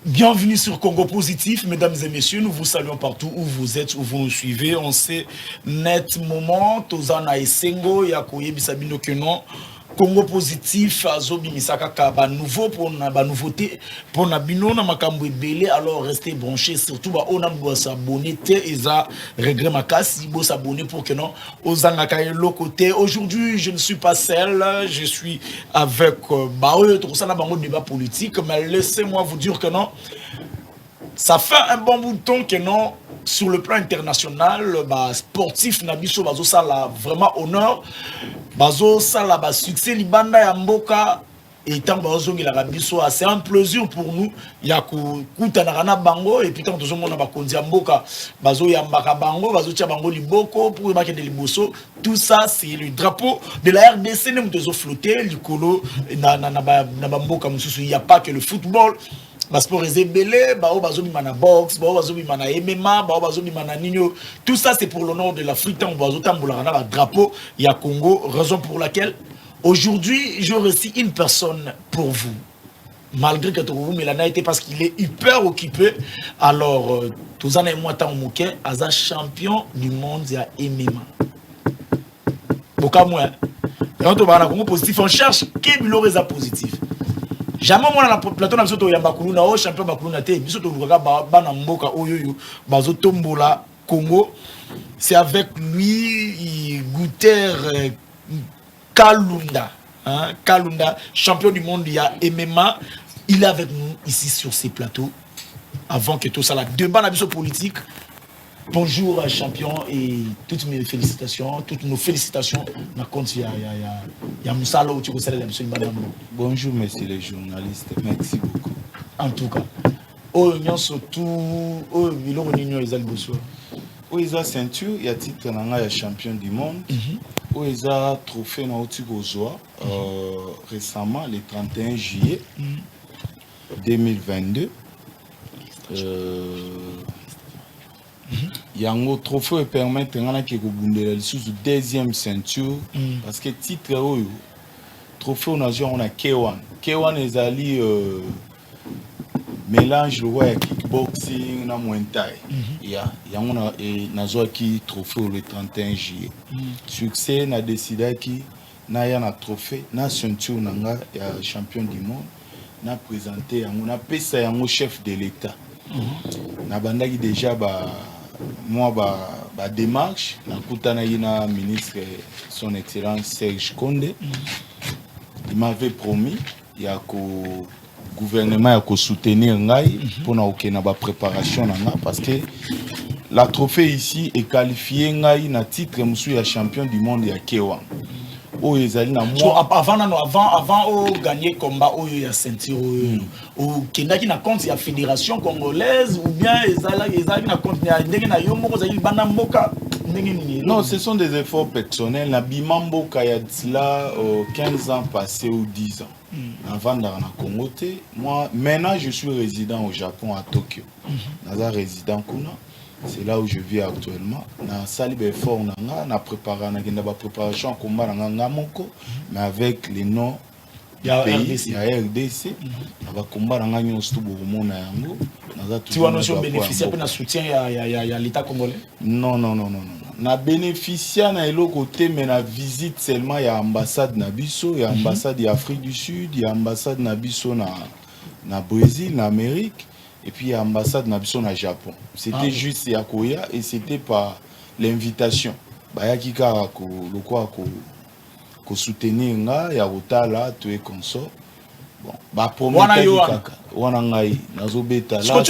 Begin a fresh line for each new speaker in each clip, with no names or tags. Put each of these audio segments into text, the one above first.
Bienvenue sur Congo Positif, mesdames et messieurs, nous vous saluons partout où vous êtes, où vous nous suivez. On sait net moment, Tozana et Sengo, Yakoye Bisabino Kenon, Congo Positif, Azobi Misaka, ba nouveau pour ba nouveauté, pour Nabino, Namakambo Belé, alors restez branchés, surtout on a s'abonner, Eza, regret Makas, Ibo s'abonner pour que non, aux Angakaye côté. Aujourd'hui, je ne suis pas seul, je suis avec tout ça, un débat politique, mais laissez-moi vous dire que non. Ça fait un bon bout de temps que non, sur le plan international, sportif, Nabiso, Bazo, ça l'a vraiment honneur. Bazo, ça l'a succès, Libanda Yamboka, et tant Bazo, c'est un plaisir pour nous. Il y a Koutanarana Bango, et puis tant que nous avons Kondi Yamboka, Bazo Yambaka Bango, Bazo Tchabango Liboko, pour le marquer de Liboso. Tout ça, c'est le drapeau de la RDC, nous devons flotter, Likolo, Nabamboka, il n'y a pas que le football. Sport belé, mana boxe, mana MMA, mana nino. Tout ça c'est pour l'honneur de l'Afrique. On drapeau, il y a Congo, raison pour laquelle aujourd'hui je reçois une personne pour vous. Malgré que vous mais la été parce qu'il est hyper occupé. Alors, tous en moi tant moqué, Aza champion du monde il y a MMA. Boka moi. Et on va Congo positif, on cherche qui est positif. Jamais moi na plateau na biso yamba kuluna o champion bakuluna te biso to luka bana mboka oyoyo bazo tombola Congo. C'est avec lui Guter Kalunda, hein, Kalunda, champion du monde il y a MMA, il est avec nous ici sur ces plateaux avant que tout ça la débat na biso politique. Bonjour champion et toutes mes félicitations, toutes nos félicitations.
Bonjour messieurs les journalistes, merci beaucoup.
En tout cas,
Oeza ceinture, il y a titre de champion du monde. Oeza trophée na Otigozoa récemment le 31 juillet 2022. Yango trophée permet que vous sous deuxième ceinture parce que titre oyo trophée on a K1. K1 est ali mélange le kickboxing na Muay Thai. Yango na zo ki trophée le 31 juillet. Succès na décidé ki na ya na trophée na ceinture nanga ya champion du monde na présenté yango na pesa yango chef de l'état. Na bandaki déjà moi démarche na kutana yina ministre son excellence Serge Konde. Il m'avait promis il y a que gouvernement ya ko soutenir ngai pour na okena ba préparation nanga parce que la trophée ici est qualifié ngai na titre monsieur ya champion du monde ya K1. Oh ezali na moi
avant gagner combat oyo ya ceinture ou kendaki na compte ya fédération congolaise ou bien ezali na compte ya ndenge na yo moko ezali bana mboka ndenge nini.
Non, ce sont des efforts personnels na bimamboka ya cela 15 ans passés ou 10 ans avant dans na Congo te. Moi maintenant je suis résident au Japon à Tokyo. Naza résident kuna. C'est là où je vis actuellement. Na sali be fort na préparer na genda ba préparation combat na nga moko mais avec les noms du pays ya RDC na ba combat na nga nyonso bomona yango naza
tu vas nous bénéficier peu na soutien ya l'état congolais.
Non. Na bénéficier na eloko te mais na visite seulement ya ambassade na biso ya ambassade ya Afrique du Sud ya ambassade na biso na Brésil na Amérique. Et puis l'ambassade nabiso na Japon. C'était juste Yakoya et c'était par l'invitation. Bayaki kaka ko lokwa ko soutenir nga ya otala to et consort. Bon, ba promettre kaka. Wana ngai nazobeta là.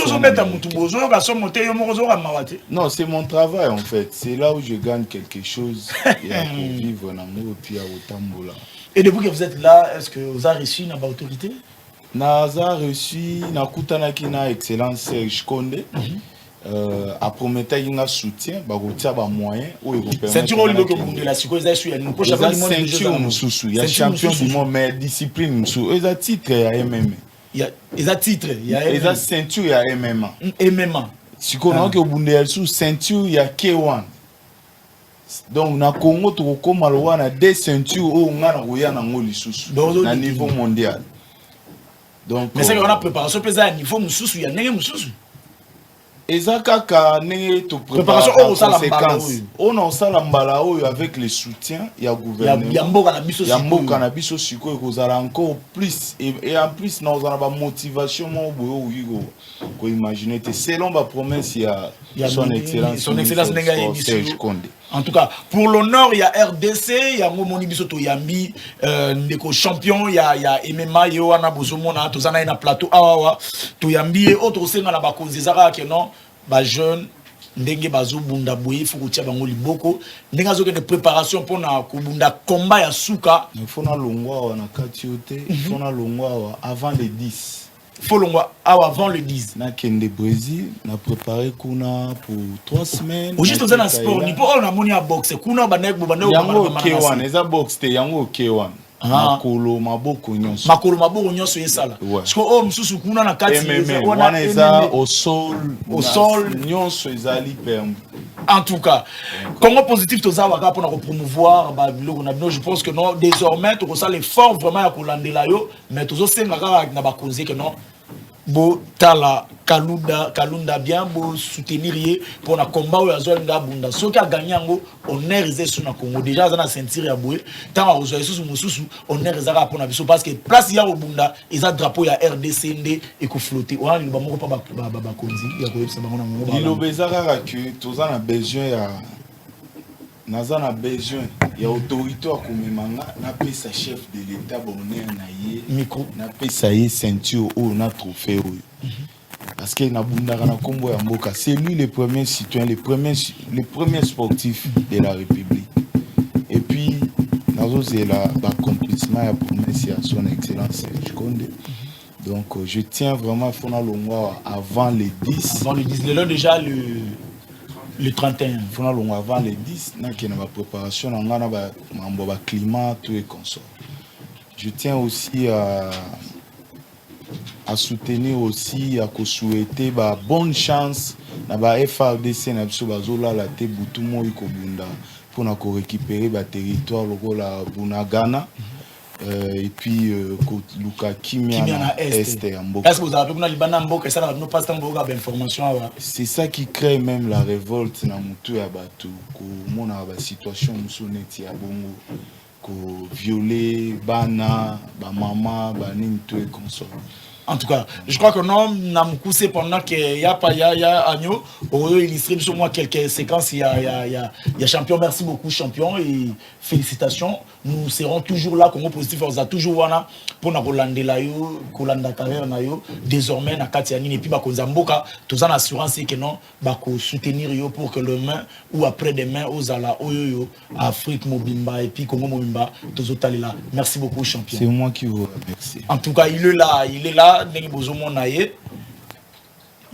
Non, c'est mon travail en fait. C'est là où je gagne quelque chose pour vivre na mo puis à otambola.
Et depuis que vous êtes là, est-ce que vous avez reçu une autorité?
Naza reçu na kutanaki na excellence Serge Konde a promettre un soutien ba kotia ba moyen o européen.
Ceinture olimo ko bundela siko eza su ya ni ko champion du monde
ceinture mususu ya champion du monde mais discipline mususu eza titre ya MMA.
Eza titre ya
eza ceinture ya MMA.
MMA.
Siko na ko bundela sous ceinture ya K1. Donc na Congo to ko malwa na deux ceintures o ngana ko ya na ngoli susu na niveau mondial. Donc
mais c'est qu'on a préparation pesa niveau mususu ya ndenge mususu.
Ezakaka ne to
préparation
en conséquence. On en sala mbala oyo avec le soutien ya gouvernement.
Ya mboka na biso
sikoyo. Ya mboka na biso sikoyo kozala encore plus et en plus na ozala ba motivation mo boyo wigo ko imaginer te selon ba promesse ya son excellence
Nenga
Serge Konde.
En tout cas, pour l'honneur, il y a RDC, il y a Momoni Bisoto Yambi, ndeko champion, il y a MMA, il y a Bozomona, Tozana na plateau, Awawa, Toyambi et autres aussi, na ba cause zara que non, ba jeune, ndenge bazo bunda boye, faut que bango liboko, ndenge zo de préparation pour na kubunda combat ya suka.
Il faut na longwa na katiote, il faut na longwa avant les 10.
Folongwa avant le 10.
Na kende Brésil, na préparé kuna pour 3 semaines.
Ou juste dans sport, ni pour on a moni à boxe, kuna banek bo banek
yango K1, eza boxe te yango K1. Makolo maboko nyonso.
Makolo maboko nyonso yesala. Parce que oh msusu kuna na kati
on a eza au sol nyonso ezali permis.
En tout cas, Congo positif toza waka pour promouvoir ba biloko na bino, je pense que non désormais to ça l'effort vraiment ya kolandela yo, mais tozo senga na ba causer que non bo tala kalunda bien bo soutenir pour na combat ou azol nga bunda soki a gagné ngo honneur est sur na Congo déjà za na ceinture ya boye tant a ozo susu mususu honneur ezaka pour na biso parce que place ya bunda eza drapeau ya RDC ndé et ko flotter on li ba moko pa ba konzi ya ko yebisa bango na ngo ba
lo bezaka que toza na besoin ya naza na besoin ya autorité à komemanga na pesa chef de l'état bonheur na ye
micro
na pesa ye ceinture ou na trophée parce que na bundaka na kombo ya mboka c'est lui le premier citoyen le premier sportif de la République et puis nazo zela l'accomplissement ya promesse ya son excellence Serge Konde. Donc je tiens vraiment à Fona Longwa avant les 10
le déjà le 31
Fona Longwa avant les 10 na qui na ba préparation na ngana ba mambo ba climat tout et consort. Je tiens aussi à soutenir aussi à souhaiter ba bonne chance na ba FARDC na biso bazola la te butu mo iko bunda pour na ko récupérer ba territoire lokola Bunagana. Et puis Luka Kimia na Est ya mboka.
Est-ce que vous avez pu libana mboka ça na pas tant mboka d'information
c'est ça qui crée même la révolte na mutu ya batu ko mona ba situation musoneti ya bongo ko violer bana ba mama ba nini tout et consort.
En tout cas, je crois que non, n'a moussé pendant que y a agneau, au illustré sur moi quelques séquences, il y a champion, merci beaucoup champion et félicitations. Nous serons toujours là, Congo positif, on a toujours wana pour na Rolande la yo, Kolanda carrière na yo, désormais na Katianine et puis ba Konzamboka, tous en assurance que non, ba ko soutenir yo pour que demain ou après demain aux ala oyo Afrique Mobimba et puis Congo Mobimba, tous autres là. Merci beaucoup champion.
C'est moi qui vous remercie.
En tout cas, il est là. Il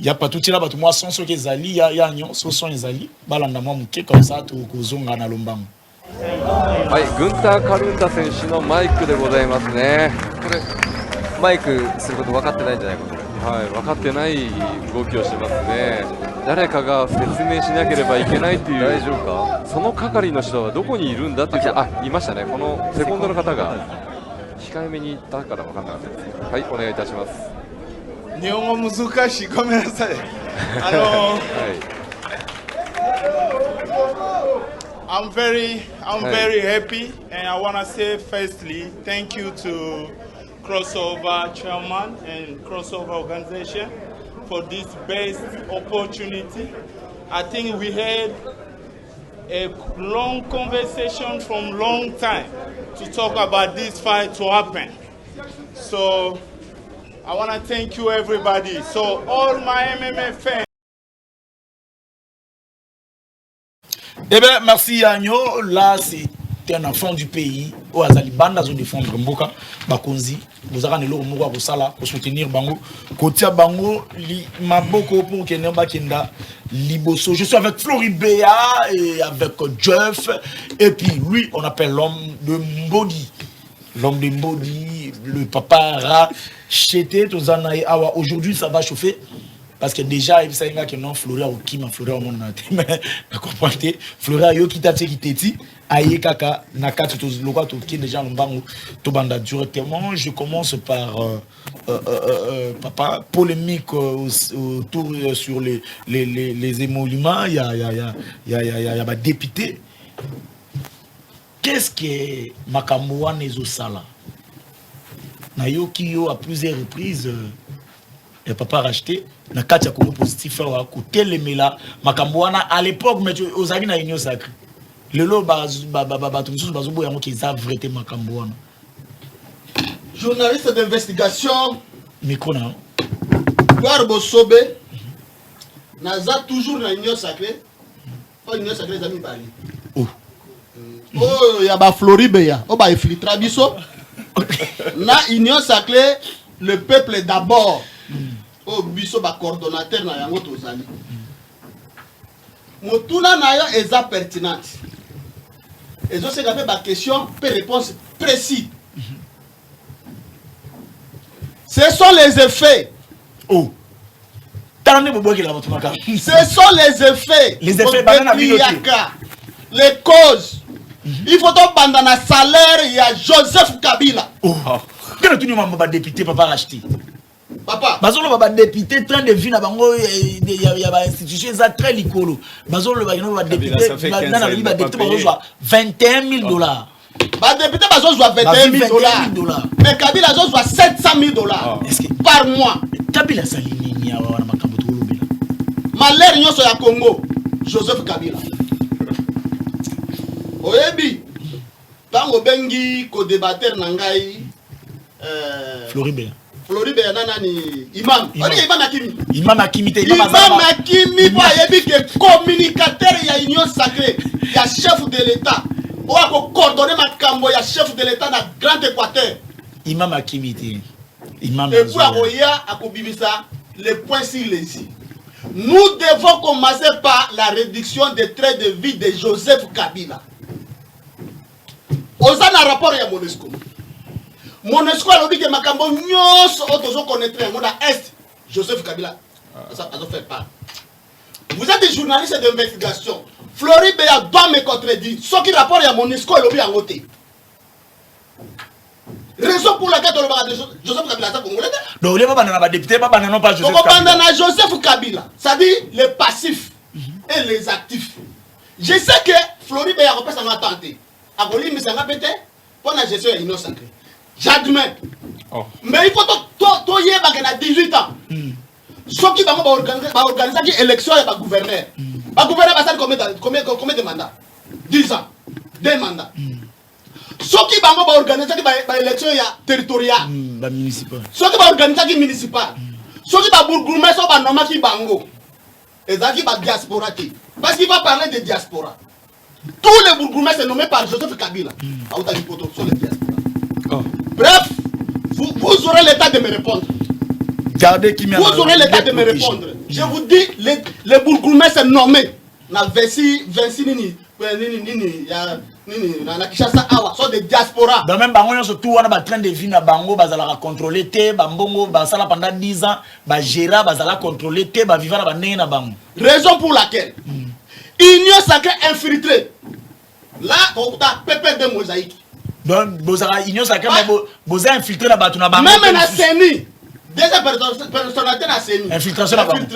y a pas tout là, moi sans ce qu'ils allaient, il y a un son son ils allaient, balandama muke comme ça tout kozonga na lombango.
はい、グンター・カルンタ選手のマイクでございますね。これマイクすること分かってないんじゃないかこれ。はい、分かってない動きをしてますね。誰かが説明しなければいけないという。大丈夫か？その係の人はどこにいるんだって言って、あ、いましたね。このセコンドの方が控えめにいたから分かんなかったです。はい、お願いいたします。
日本語難しい。ごめんなさい。
はい。
I'm very happy, and I want to say firstly, thank you to Crossover Chairman and Crossover Organization for this best opportunity. I think we had a long conversation from long time to talk about this fight to happen. So I want to thank you everybody. So all my MMA fans.
Eh bien, merci Agno. Là, c'est un enfant du pays. Au Azali Banda, zone défendre Mboka, Bakonzi. Vous avez un mot pour ça là, pour soutenir Bango. Kotia Bango, Maboko pour Keneba Kenda, Liboso. Je suis avec Floribéa et avec Jeff. Et puis lui, on appelle l'homme de Mbodi. L'homme de Mbodi, le papa Ra, Chete, Tozanaï Awa. Aujourd'hui, ça va chauffer. parce que déjà il s'agit que non Flora au qui ma Flora au monde mais comprendre Flora yo qui t'a qui t'éti aïe kaka nakatu to lokwa to qui déjà l'ombango to banda directement. Je commence par papa polémique autour sur les émoluments. Il y a ba député. Qu'est-ce que Makamboua Nezo Sala Nayoki yo à plusieurs reprises et papa racheté na katia Congo positif à côté les mela Makamboua à l'époque mais aux amis na union sacrée le lo tout ça bazobo yango qui a vérité Makamboua
journaliste d'investigation
micro na
Gloire Bosobe naza toujours na union sacrée pas union sacrée les amis bali oh, il y a ba Floride ya, oh ba infiltra biso. Na union sacrée, le peuple d'abord. Oh biso ba coordonnateur na yango tozali. Motuna na yo eza pertinente. Et je sais que ba question peut réponse précise. Ce sont les effets.
Oh.
Ce sont les effets.
Les effets banana
les causes. Il faut donc bandana salaire, il y a Joseph Kabila.
Oh. Quand tu as député, papa racheté.
Papa.
Bazolo ba député train de vie na bango il y a ba institution ça très licolo. Bazolo ba député na ba député bazo 21 000 $.
Ba député bazo 21 000 $. Mais Kabila bazo 700 000 $ par mois.
Kabila salini ni awa na makambo to lobela.
Malheur nyonso ya Congo, Joseph Kabila. Oyebi tango bengi ko débatteur na ngai
Floribert
nanani imam
Akimi te
imam Akimi ba yebi ke communicateur ya union sacrée ya chef de l'état o ko coordonner makambo ya chef de l'état na Grand Équateur
imam Akimi te imam
et puis akoya akobimisa les points sur les i. Nous devons commencer par la réduction des traits de vie de Joseph Kabila. Osana rapport ya MONUSCO a dit que makambo nyos otozo connaître en monde est Joseph Kabila ça a fait pas. Vous êtes des journalistes d'investigation. Floride doit me contredire. Ce qui rapport ya MONUSCO a lobby en côté. Raison pour laquelle Joseph Kabila est congolais.
Donc les pas député pas non pas Joseph
Kabila. Joseph Kabila, ça dit les passifs et les actifs. Je sais que Floride a repris son attenté. Agoli misanga pété pour la gestion de l'union sacrée. J'admets. Oh. Mais il faut to yeba que na 18 ans. Ceux qui vont organiser une élection et le gouverneur. Le gouverneur va faire combien de mandats? 10 ans. 2 mandats. Ceux qui vont organiser une élection territoriale.
Municipal.
Ceux qui vont organiser une municipale. Ceux qui vont bourgmestre sont nommer qui bango. Et ça qui va diaspora. Parce qu'il va parler de diaspora. Tous les bourgmestres sont nommés par Joseph Kabila. Oh. Bref, vous aurez l'état de me répondre. Vous aurez l'état de me répondre. Je vous dis, les bourgmestres sont nommés. Na Vinci nini na Kishasa awa sont des diaspora.
Dans même bango surtout on a train de vie na bango bazala contrôler te bambongo basala pendant 10 ans ba gérer bazala contrôler te ba vivre na ndenge na bango.
Raison pour laquelle Union sacrée infiltrée. Là, on a pépé de mosaïque.
Donc, Bozara, Union sacrée, Boza infiltré la bâton à bango.
Même na CENI, déjà personnalité na CENI.
Infiltration la bango.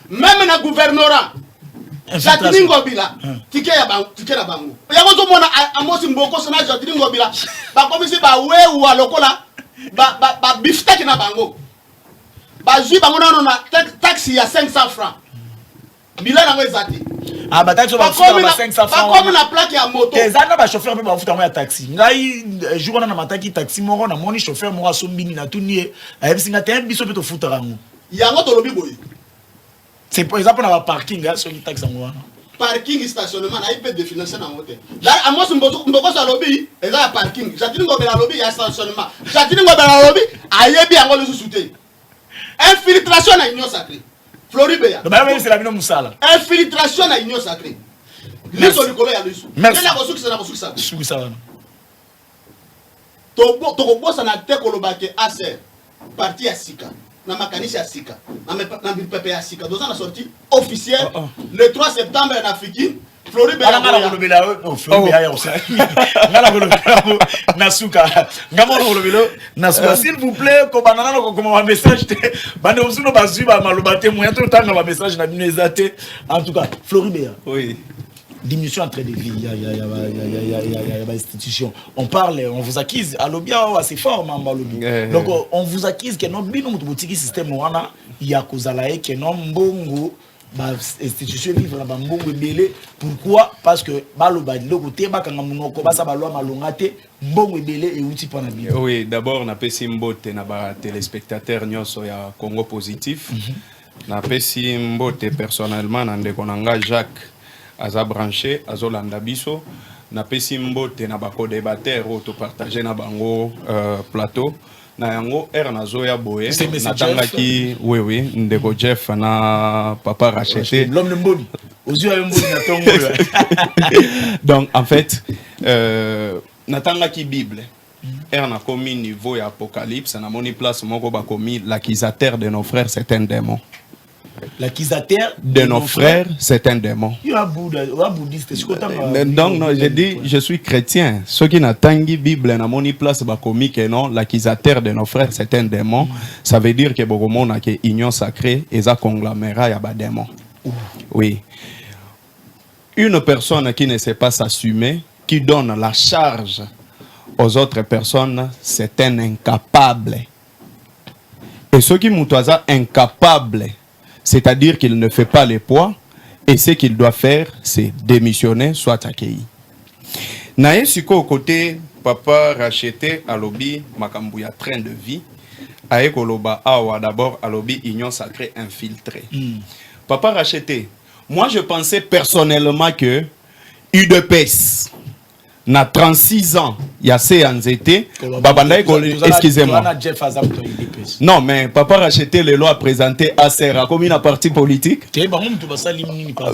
Même na gouvernorat. Jatini Ngobila, tike na bango. Yango to mona amosi mboko sona Jatini Ngobila. Ba komisi ba we ou alokola ba biftek na bango. Ba jui bango na taxi ya 500 francs. Bila na ngezati.
Ah bah taxi va 500 francs.
Pas comme la plaque à moto.
Les ana ba chauffeur pe ba futa mo ya taxi. Ngai jour na mataki taxi moko na moni chauffeur mo asombini na tunie. Ayebisinga te biso pe to futa rango.
Yango to lobi boy.
C'est par exemple na parking sur le taxi ngo wana.
Parking stationnement na IP de financer na moto. Là amos mboko sa lobby, eza parking. Jatini ngobela lobby ya stationnement. Jatini ngobela lobby ayebi yango le souté. Infiltration na union sacrée. Floribert.
C'est la mine Moussala.
Infiltration à l'union sacrée. Merci. Merci. Togo bossa na te kolobake aser parti ya sika. na makanisi ya sika na bipepe ya sika doza na sortie officielle le 3 septembre en Afrique Flori Beya
s'il vous plaît ko banana ko comme message bande osuno bazui ba maloba témoin tout temps ba message na binezate en tout cas Flori Beya
oui
diminution en train de vie, il y a institution. On parle, on vous accuse. Alobia c'est fort, donc on vous accuse que non bino mutubutiki système wana ya kozalae que non mbongo ba institution vivre na mbongo belé. Pourquoi? Parce que baloba loko te bakanga munoko basa balwa malongate mbongo belé et outil pana bien.
Oui, d'abord na pesi mbote na ba téléspectateurs nyonso ya Congo Positif. Na pesi mbote personnellement na ndeko nanga Jacques aza branché azolanda biso na pesi mbote na bako débatteur auto partager na bango plateau na yango na zoya boye na tangaki oui ndeko Jeff na papa racheté
l'homme de mboni ozio ya mboni na tongo
donc en fait na tangaki bible na komi niveau ya apocalypse na moni place moko ba komi l'accusateur de nos frères c'est un démon.
L'accusateur
de nos frères, c'est un démon. Donc, non, j'ai dit, je suis chrétien. Ceux qui n'attendent la Bible, na moni place ba komi que non, l'accusateur de nos frères, c'est un démon. Ça veut dire que Bogomon a que union sacrée et ça conglomérat ya ba démon. Oui. Une personne qui ne sait pas s'assumer, qui donne la charge aux autres personnes, c'est un incapable. Et ceux qui sont incapables, c'est-à-dire qu'il ne fait pas les poids, et ce qu'il doit faire, c'est démissionner, soit accueilli. Naye siko côté papa racheté à lobby makambouya train de vie, aye koloba awa d'abord à lobby union sacrée infiltrée. Papa racheté, moi je pensais personnellement que UDPS na 36 ans, il y a ces anzété, excusez-moi. Non, mais papa racheté les lois présentées à Serra comme une parti politique.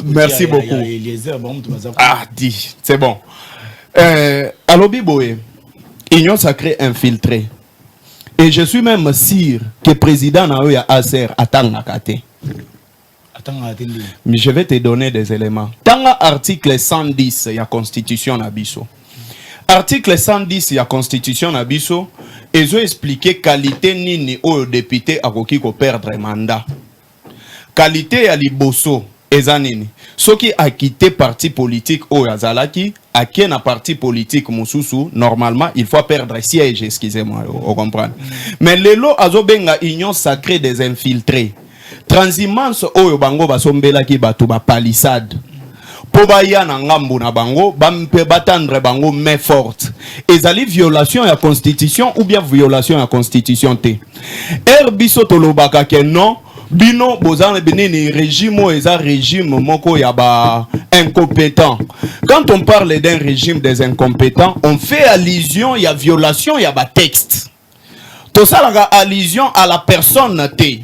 Merci beaucoup. Ah, dit, c'est bon. Alobi Boé, union sacrée infiltrée. Et je suis même sûr que le président na eu à Acer attend nakate. Mais je vais te donner des éléments. Dans l'article 110, il y a Constitution Nabiso. Article 110 de la Constitution Nabiso, ils ont expliqué qualité nini au député a ko perdre mandat. Qualité à liboso, ezanini. Ce qui a quitté parti politique au Yazalaki, a qui na parti politique Moussoussou, normalement il faut perdre siège, excusez-moi, vous comprenez. Mais le lot azobenga union sacrée des infiltrés. Transhumance au bango basombela ki batu ba palissade. Pobaya na ngambu na bango bampe batandre bango main forte. Ezali violation ya constitution ou bien violation ya constitution te. Biso tolobaka ke non bino bozana benini régime eza régime moko ya ba incompétent. Quand on parle d'un régime des incompétents, on fait allusion ya violation ya ba texte. To salaga allusion à la personne te.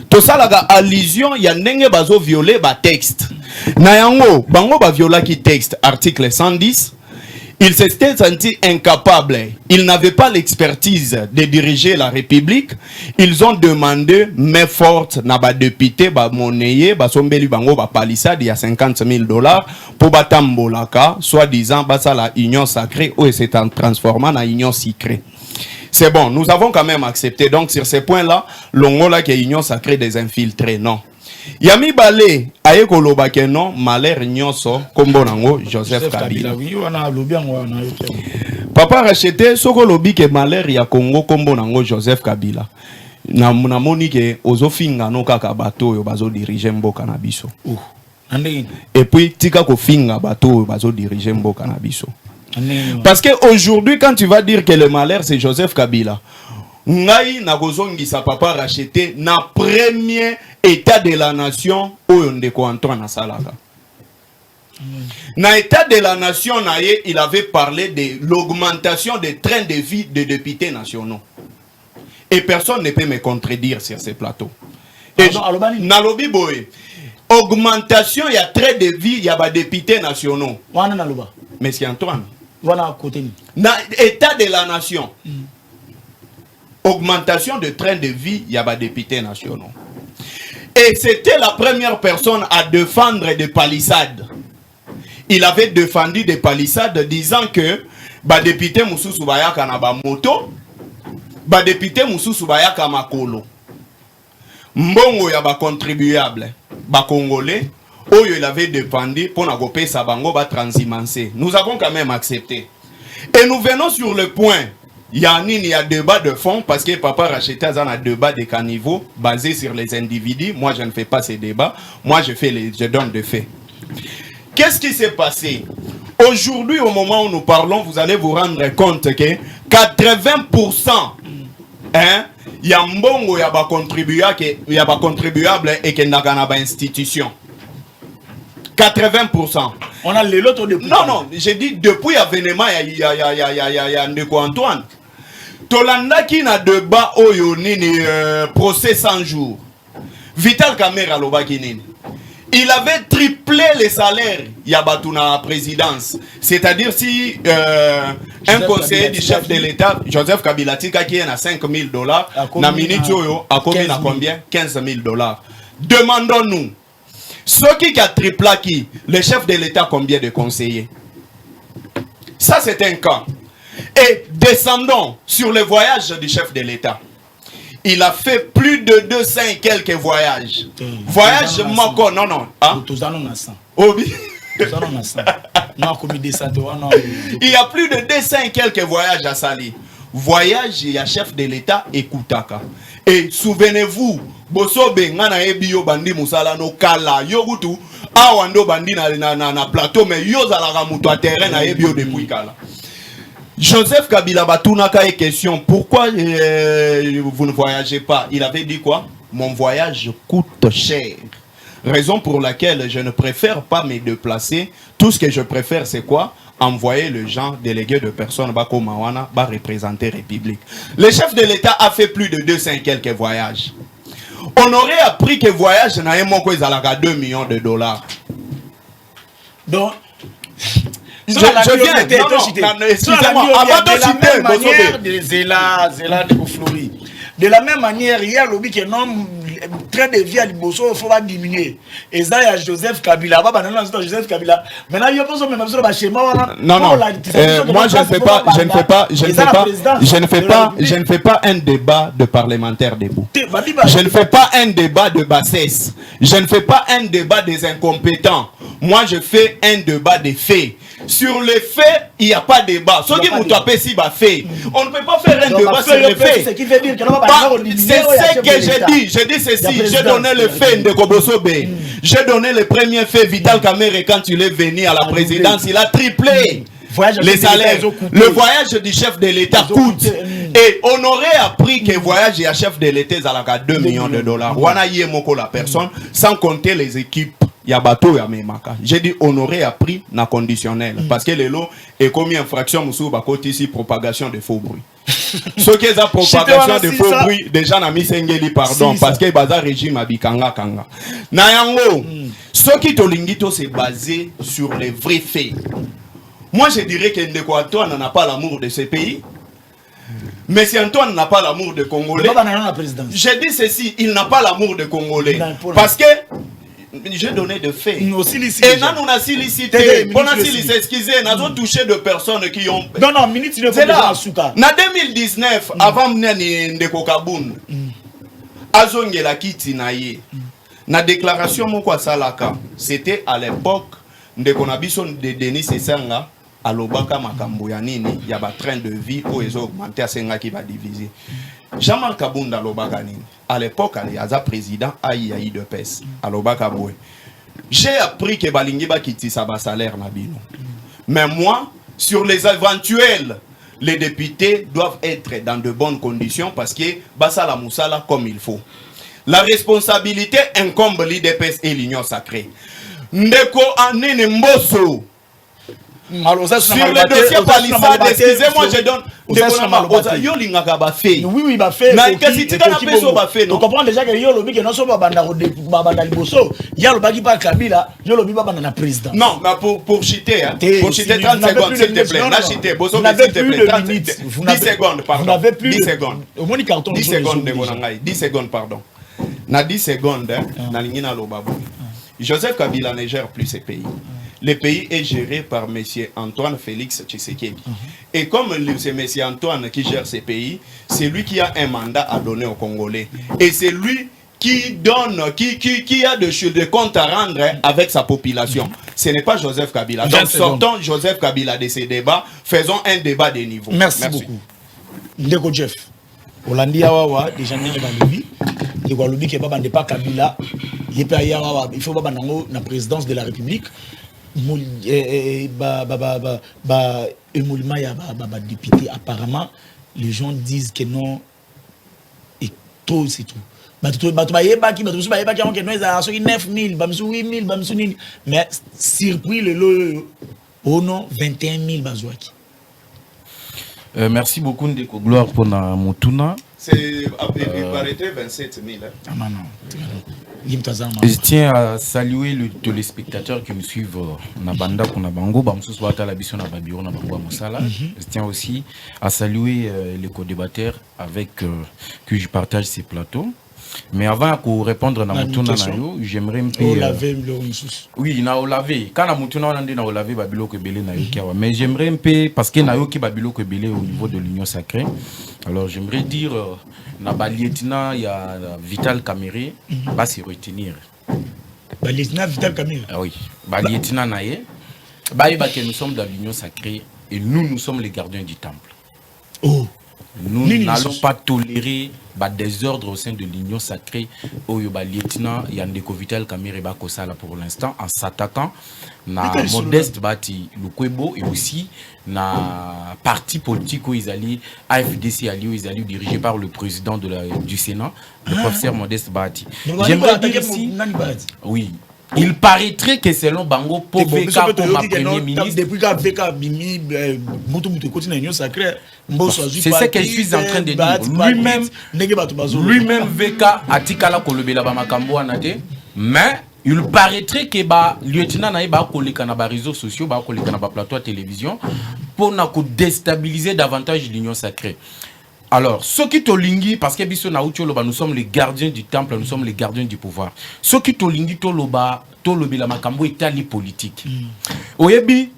To salaga allusion ya ndenge bazo violer ba texte. Na yango bango ba viola ki texte article 110. Ils s'étaient sentis incapables. Ils n'avaient pas l'expertise de diriger la République. Ils ont demandé main forte na ba député ba monnaie ba sombeli bango ba palissade ya $50,000 pour batambolaka soi-disant basa la union sacrée ou s'est transformé en union secrète. C'est bon, nous avons quand même accepté. Donc sur ces points-là, l'ongola qui est union sacrée des infiltrés, non. Yami Balé, aye koloba ke non, malheur nyonso, kombo nango, Joseph Kabila. Papa racheté, soko lobi ke malheur ya Congo, kombo nango, Joseph Kabila. Na moni ke ozofinga no kaka bato yo bazo diriger mboka na biso. Et puis, tika ko finga bato yo bazo diriger mboka na biso. Parce que aujourd'hui, quand tu vas dire que le malheur c'est Joseph Kabila, ngai na kozongisa papa racheté na premier état de la nation oyo ndeko Antoine Asalaka. Na état de la nation naye, il avait parlé de l'augmentation des trains de vie des députés nationaux. Et personne ne peut me contredire sur ces plateaux. Et nalobi boy, augmentation il y a train de vie il y a ba députés nationaux. Monsieur Antoine.
Voilà côté.
Na état de la nation. augmentation de train de vie, il y a des députés nationaux. Et c'était la première personne à défendre des palissades. Il avait défendu des palissades disant que les députés Moussou Bayaka na ba moto, les députés Moussou Bayaka makolo. Mbongo ya ba contribuable, ba congolais, oyo il avait défendu pour na gopé sa bango ba transimancer. Nous avons quand même accepté. Et nous venons sur le point. Il y a débat de fond parce que Papa Racheta a un débat de caniveau basé sur les individus. Moi, je ne fais pas ces débats. Moi, je donne des faits. Qu'est-ce qui s'est passé? Aujourd'hui, au moment où nous parlons, vous allez vous rendre compte que 80%, il y a mbongo, il y a pas contribuable et qu'il y a pas institution. 80%.
On a l'autre depuis.
Non, j'ai dit depuis l'avènement, il y a Ndeko Antoine. Tolanda qui n'a débat oyo nini procès 100 jours. Vital Kamera lobaki nini. Il avait triplé les salaires Yabatuna présidence. C'est-à-dire si un conseiller du chef de l'État, Joseph Kabila Tika qui est à $5,000, na minute oyo a combien à combien? $15,000. Demandons-nous. Ce qui a triplé qui, le chef de l'État combien de conseillers? Ça c'est un cas. Et descendons sur le voyage du chef de l'État. Il a fait plus de 200 et quelques voyages. Voyage Mako, non. Il y a plus de 200 et quelques voyages à Sali. Voyage, il y a chef de l'État et Koutaka. Et souvenez-vous, Bosobe ngana ebio bandi musala no kala yogutu awando bandi na plateau mais yozala muto a terrain na ebio depuis kala. Joseph Kabila batunaka est question pourquoi vous ne voyagez pas? Il avait dit quoi? Mon voyage coûte cher. Raison pour laquelle je ne préfère pas me déplacer. Tout ce que je préfère c'est quoi? Envoyer le gens délégués de personnes bako mawana ba représenter République. Le chef de l'État a fait plus de 200 quelques voyages. On aurait appris que voyage n'a un mot à 2 millions de dollars.
Donc,
je viens. Excusez-moi. Avant de citer,
de la même manière, il y a lobby qui non train de vie à Liboso, il faut diminuer. Et ça, il y a Joseph Kabila. Joseph Kabila. Maintenant, il y a pas même sur le schéma.
Non. Moi, je ne fais pas un débat de parlementaire debout. Je ne fais pas un débat de bassesse. Je ne fais pas un débat des incompétents. Moi, je fais un débat des faits. Sur les faits, il n'y a pas de débat. Ce qui vous tapez si bas fait. On ne peut pas faire un débat sur les faits. C'est ce que j'ai dit. J'ai dit ceci. J'ai donné le fait de Kobosobe. J'ai donné le premier fait. Vital Kamere, quand il est venu à la présidence, il a triplé les salaires. Le voyage du chef de l'État coûte. Et on aurait appris que le voyage du chef de l'État est à 2 millions de dollars. Wana yemoko la personne, sans compter les équipes. Yabato ya memaka. J'ai dit on aurait appris na conditionnel parce que les lots est commis infraction musu bakoti ici propagation de faux bruits. Ce qui est la propagation de faux bruits déjà na misengeli pardon parce que bazar régime abikanga kanga. Na yango ce qui tolingito c'est basé sur les vrais faits. Moi je dirais que Ndeko Antoine n'a pas l'amour de ce pays. Mais si Antoine n'a pas l'amour de Congolais, j'ai dit ceci, il n'a pas l'amour de Congolais parce que j'ai donné de faits. Et nous, on a sollicité. On a sollicité, excusez, nous avons touché de personnes qui ont.
Non, minute, c'est là.
En 2019, avant Ndeko Kaboun, Azongela Kiti Naye, la déclaration Moko Salaka, c'était à l'époque Ndeko Nabison de Denis Sesanga, à l'Obaka Makambo Yanini, il y a un train de vie où ils ont augmenté à Senga qui va diviser. Jean-Marc Kabounda Lobaganine, à l'époque, il y a un président Aïe de PES, à Lobakaboué. J'ai appris que Balingiba quitte sa salaire Nabino. Mais moi, sur les éventuels, les députés doivent être dans de bonnes conditions parce que Basala Moussala comme il faut. La responsabilité incombe l'IDPS et l'Union sacrée. Ndeko Anene Mbosso. Sur le dossier palissade, excusez-moi, je donne. yo lingaka ba fait.
Oui, bah fait.
Na kasi tika na peso ba fait non.
On comprend déjà que yo lobi que non so ba banda liboso. Ya lobi pas Kabila, yo lobi ba banda na président.
Non, mais pour chiter, hein. Pour chiter 30 secondes, s'il te plaît. Là, chiter. Boso, s'il te plaît. 10 secondes, pardon. Vous n'avez plus 10 secondes.
Au moins,
10 secondes de Bonangaï. 10 secondes, pardon. Na 10 secondes, na lingina lobabo. Joseph Kabila ne gère plus ce pays. Le pays est géré par M. Antoine Félix Tshisekedi. Et comme c'est M. Antoine qui gère ce pays, c'est lui qui a un mandat à donner aux Congolais. Et c'est lui qui donne, qui a de comptes à rendre avec sa population. Ce n'est pas Joseph Kabila. Donc sortons Joseph Kabila de ces débats, faisons un débat de niveau.
Merci beaucoup. Ndeko Jeff. Olandi Awawa, déjà n'est pas lobby. Ndeko lobby qui est pas Kabila. Il faut pas la présidence de la République. Député, apparemment, les gens disent que non, et trop, c'est tout. Mais surpris le oh non, 21 000 bazouaki.
Merci beaucoup Ndeko Gloire pour na Mutuna.
C'est à peu près 27 000.
Ah non. Je tiens à saluer les téléspectateurs qui nous suivent na banda pour na bango bamsusu bata la biso na babiro na bango mosala. Je tiens aussi à saluer les co-débatteurs avec qui je partage ces plateaux. Mais avant de répondre à Mutuna nayo, j'aimerais un peu oui, na olavé. Quand na Mutuna on dit na olavé babilo ko belé na yo kiawa. Mais j'aimerais un peu parce que na yo ki babilo ko belé au niveau de l'Union sacrée. Alors j'aimerais dire na balieutenant il y a Vital Kamerhe va se retenir.
Balieutenant Vital Kamerhe.
Ah oui, balieutenant naye. Ba que nous sommes dans l'Union sacrée et nous sommes les gardiens du temple.
Oh.
Nous n'allons pas tolérer des ordres au sein de l'Union sacrée. Oyoba lieutenant Yandeko Vital Kamerhe Bakosala pour l'instant en s'attaquant na Modeste Bati Lukwebo et aussi na parti politique où ils allaient AFDC ils dirigé par le président du Sénat, le professeur Modeste Bati. J'aimerais dire ici, oui. Il paraîtrait que selon Bango Poveka comme premier ministre,
depuis qu'Aveka Bimi
c'est ce que je suis en train de dire. Lui-même Veka Atikala Kolobela Bamakambo Anate, mais il paraîtrait que lieutenant Naïba Koleka na réseaux sociaux, Koleka na plateau de télévision pour déstabiliser davantage l'Union sacrée. Alors, ceux qui tolingi, parce que nous sommes les gardiens du temple, nous sommes les gardiens du pouvoir. Ceux qui tolingi, la makambo est politique. Oyebi,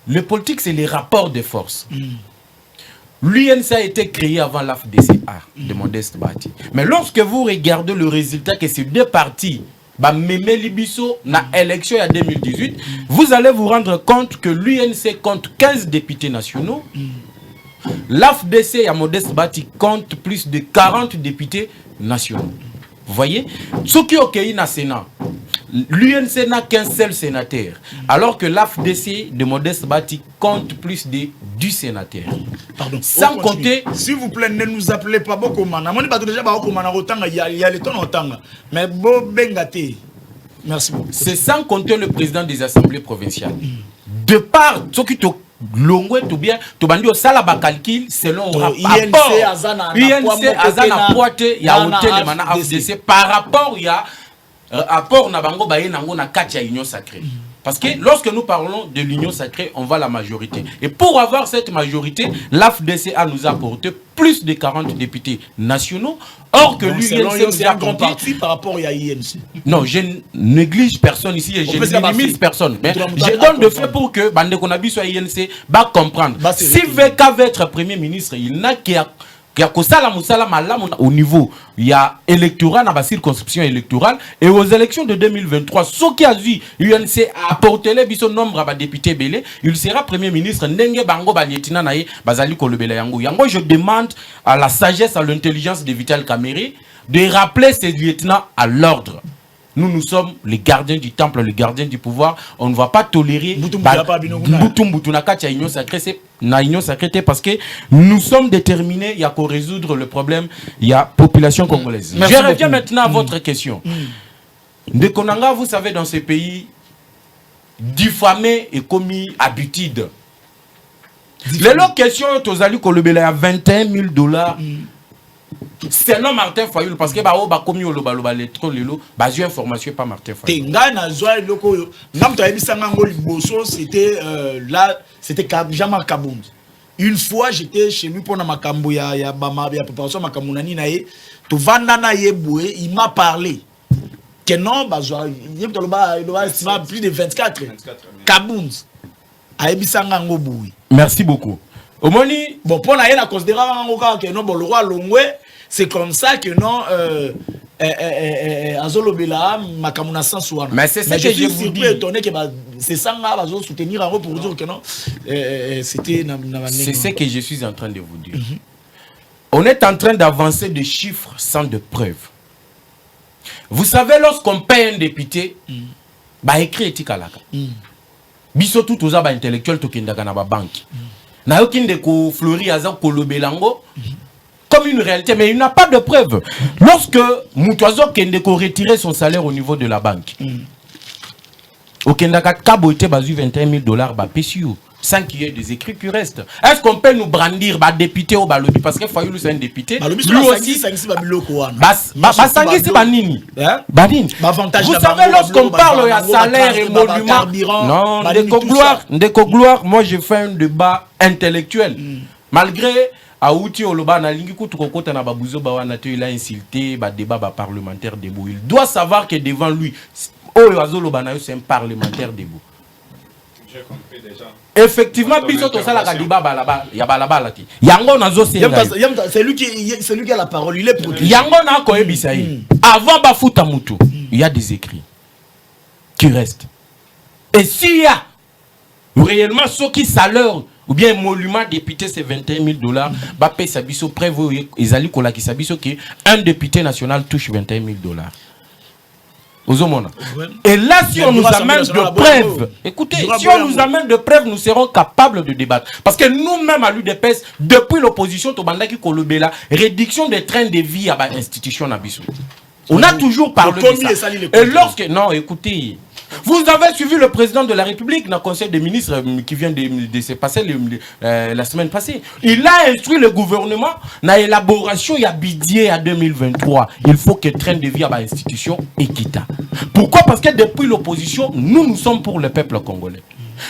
le politique, c'est les rapports de force. L'UNC a été créé avant l'AFDCA de Modeste Bati. Mais lorsque vous regardez le résultat que ces deux partis, Mémé Libiso, na élection en 2018, vous allez vous rendre compte que l'UNC compte 15 députés nationaux. L'AFDC à Modeste Bati compte plus de 40 députés nationaux. Vous voyez, ce qui est au na Sénat, l'UNC n'a qu'un seul sénateur, alors que l'AFDC de Modeste Bati compte plus de 10 sénateurs.
Pardon.
Sans compter.
S'il vous plaît, ne nous appelez pas beaucoup. Il y a le temps autant. Mais bon, bengate. Merci beaucoup.
C'est sans compter le président des assemblées provinciales. De part, ce qui Longwe tout bien, tout bandi au salaba calcul selon rapport. INC azana poite ya hôtel mana AFDC par rapport ya rapport na bango baye nango na kati ya Union sacrée. Parce que lorsque nous parlons de l'Union sacrée, on va à la majorité. Et pour avoir cette majorité, l'AFDCA nous a apporté plus de 40 députés nationaux. Or que l'UNC nous a
grand parti par rapport à l'INC.
Non, je néglige personne ici et je ne minimise personne. Mais je donne le fait pour que Bande Konabi soit INC va comprendre. Si VK veut être Premier ministre, il n'a qu'à au niveau il y a électoral dans la circonscription électorale et aux élections de 2023 ce qui a vu l'UNC a apporté le nombre de députés belé il sera premier ministre ndenge bango balietina nae bazali kolobela yango je demande à la sagesse à l'intelligence de Vital Kamerhe de rappeler ces lieutenants à l'ordre. Nous sommes les gardiens du temple, les gardiens du pouvoir. On ne va pas tolérer Union sacrée parce que nous sommes déterminés à résoudre le problème. Il y a population congolaise. Je reviens maintenant à votre question. De Konanga, vous savez, dans ce pays, diffamer est commis habitude. Les lots question, Tozali Kolobela à 21 000 $. C'est non Martin Fayoul parce que bah comme yo loba les trop lelo bah j'ai information pas Martin Fayoul.
Tenga na zwa loko yo. Ngam to yebisa ngango liboso c'était là c'était Jean-Marc Kabound. Une fois j'étais chez lui pour na makambo ya bama ya préparation makambo nani na ye to vanda na ye boué il m'a parlé que non bah il y a plus de 24 Kabound a yebisa ngango boué.
Merci beaucoup. Omoni
bon pour na ye na considérer ngango que non bon le roi Longwe. C'est comme ça que non, Azolobela, Makamuna Sansouana.
Mais c'est ça que je vous dis.
Étonné que c'est ça va soutenir en pour dire que non, c'était.
C'est ce que je suis en train de vous dire. On est en train d'avancer de chiffres sans de preuves. Vous savez, lorsqu'on paye un député, bah écrit éthique à la carte. Biso tout aux abats intellectuels tokendaga na ba banque. Na yokinde ko Flori Azan Kolobelango. Comme une réalité, mais il n'a pas de preuve. Lorsque Moutouazo Kendeko retirait son salaire au niveau de la banque, au Kendaka Kabo était basé 21 000 $, bah, PSU, sans qu'il y ait des écrits qui restent. Est-ce qu'on peut nous brandir, bah, député au Balobi, parce que Fayoulou c'est un député, lui aussi, vous savez, lorsqu'on parle de salaire et monument, non, Ndeko Gloire, moi j'ai fait un débat intellectuel. Malgré Aouti Oloba na lingi kutu kokota na babuzo ba wana te il a insulté ba débat ba parlementaire debout. Il doit savoir que devant lui Oyo Azoloba na c'est un parlementaire debout. J'ai compris déjà. Effectivement biso to sala ka débat balaba ya balaba lati. Yango nazo
c'est lui qui a la parole, il est protégé.
Yango na ko ebisa yi. Avant ba futa mutu, il y a des écrits qui restent. Et s'il y a réellement ceux qui salaire ou bien monument député c'est 21 000 $, bah paye sabiso prévu ezali kola ki sabiso que un député national touche 21 000 $. Et là si on nous amène de preuves, écoutez, si on nous amène de preuves, nous serons capables de débattre. Parce que nous-mêmes à l'UDPS, depuis l'opposition, Tobandaki Kolobela, réduction des trains de vie à l'institution Nabiso. On a toujours parlé de ça. Et lorsque, non, écoutez, vous avez suivi le président de la République dans le Conseil des ministres qui vient de se passer la semaine passée. Il a instruit le gouvernement dans l'élaboration de budget à 2023. Il faut que train de vie à l'institution équitable. Pourquoi? Parce que depuis l'opposition, nous sommes pour le peuple congolais.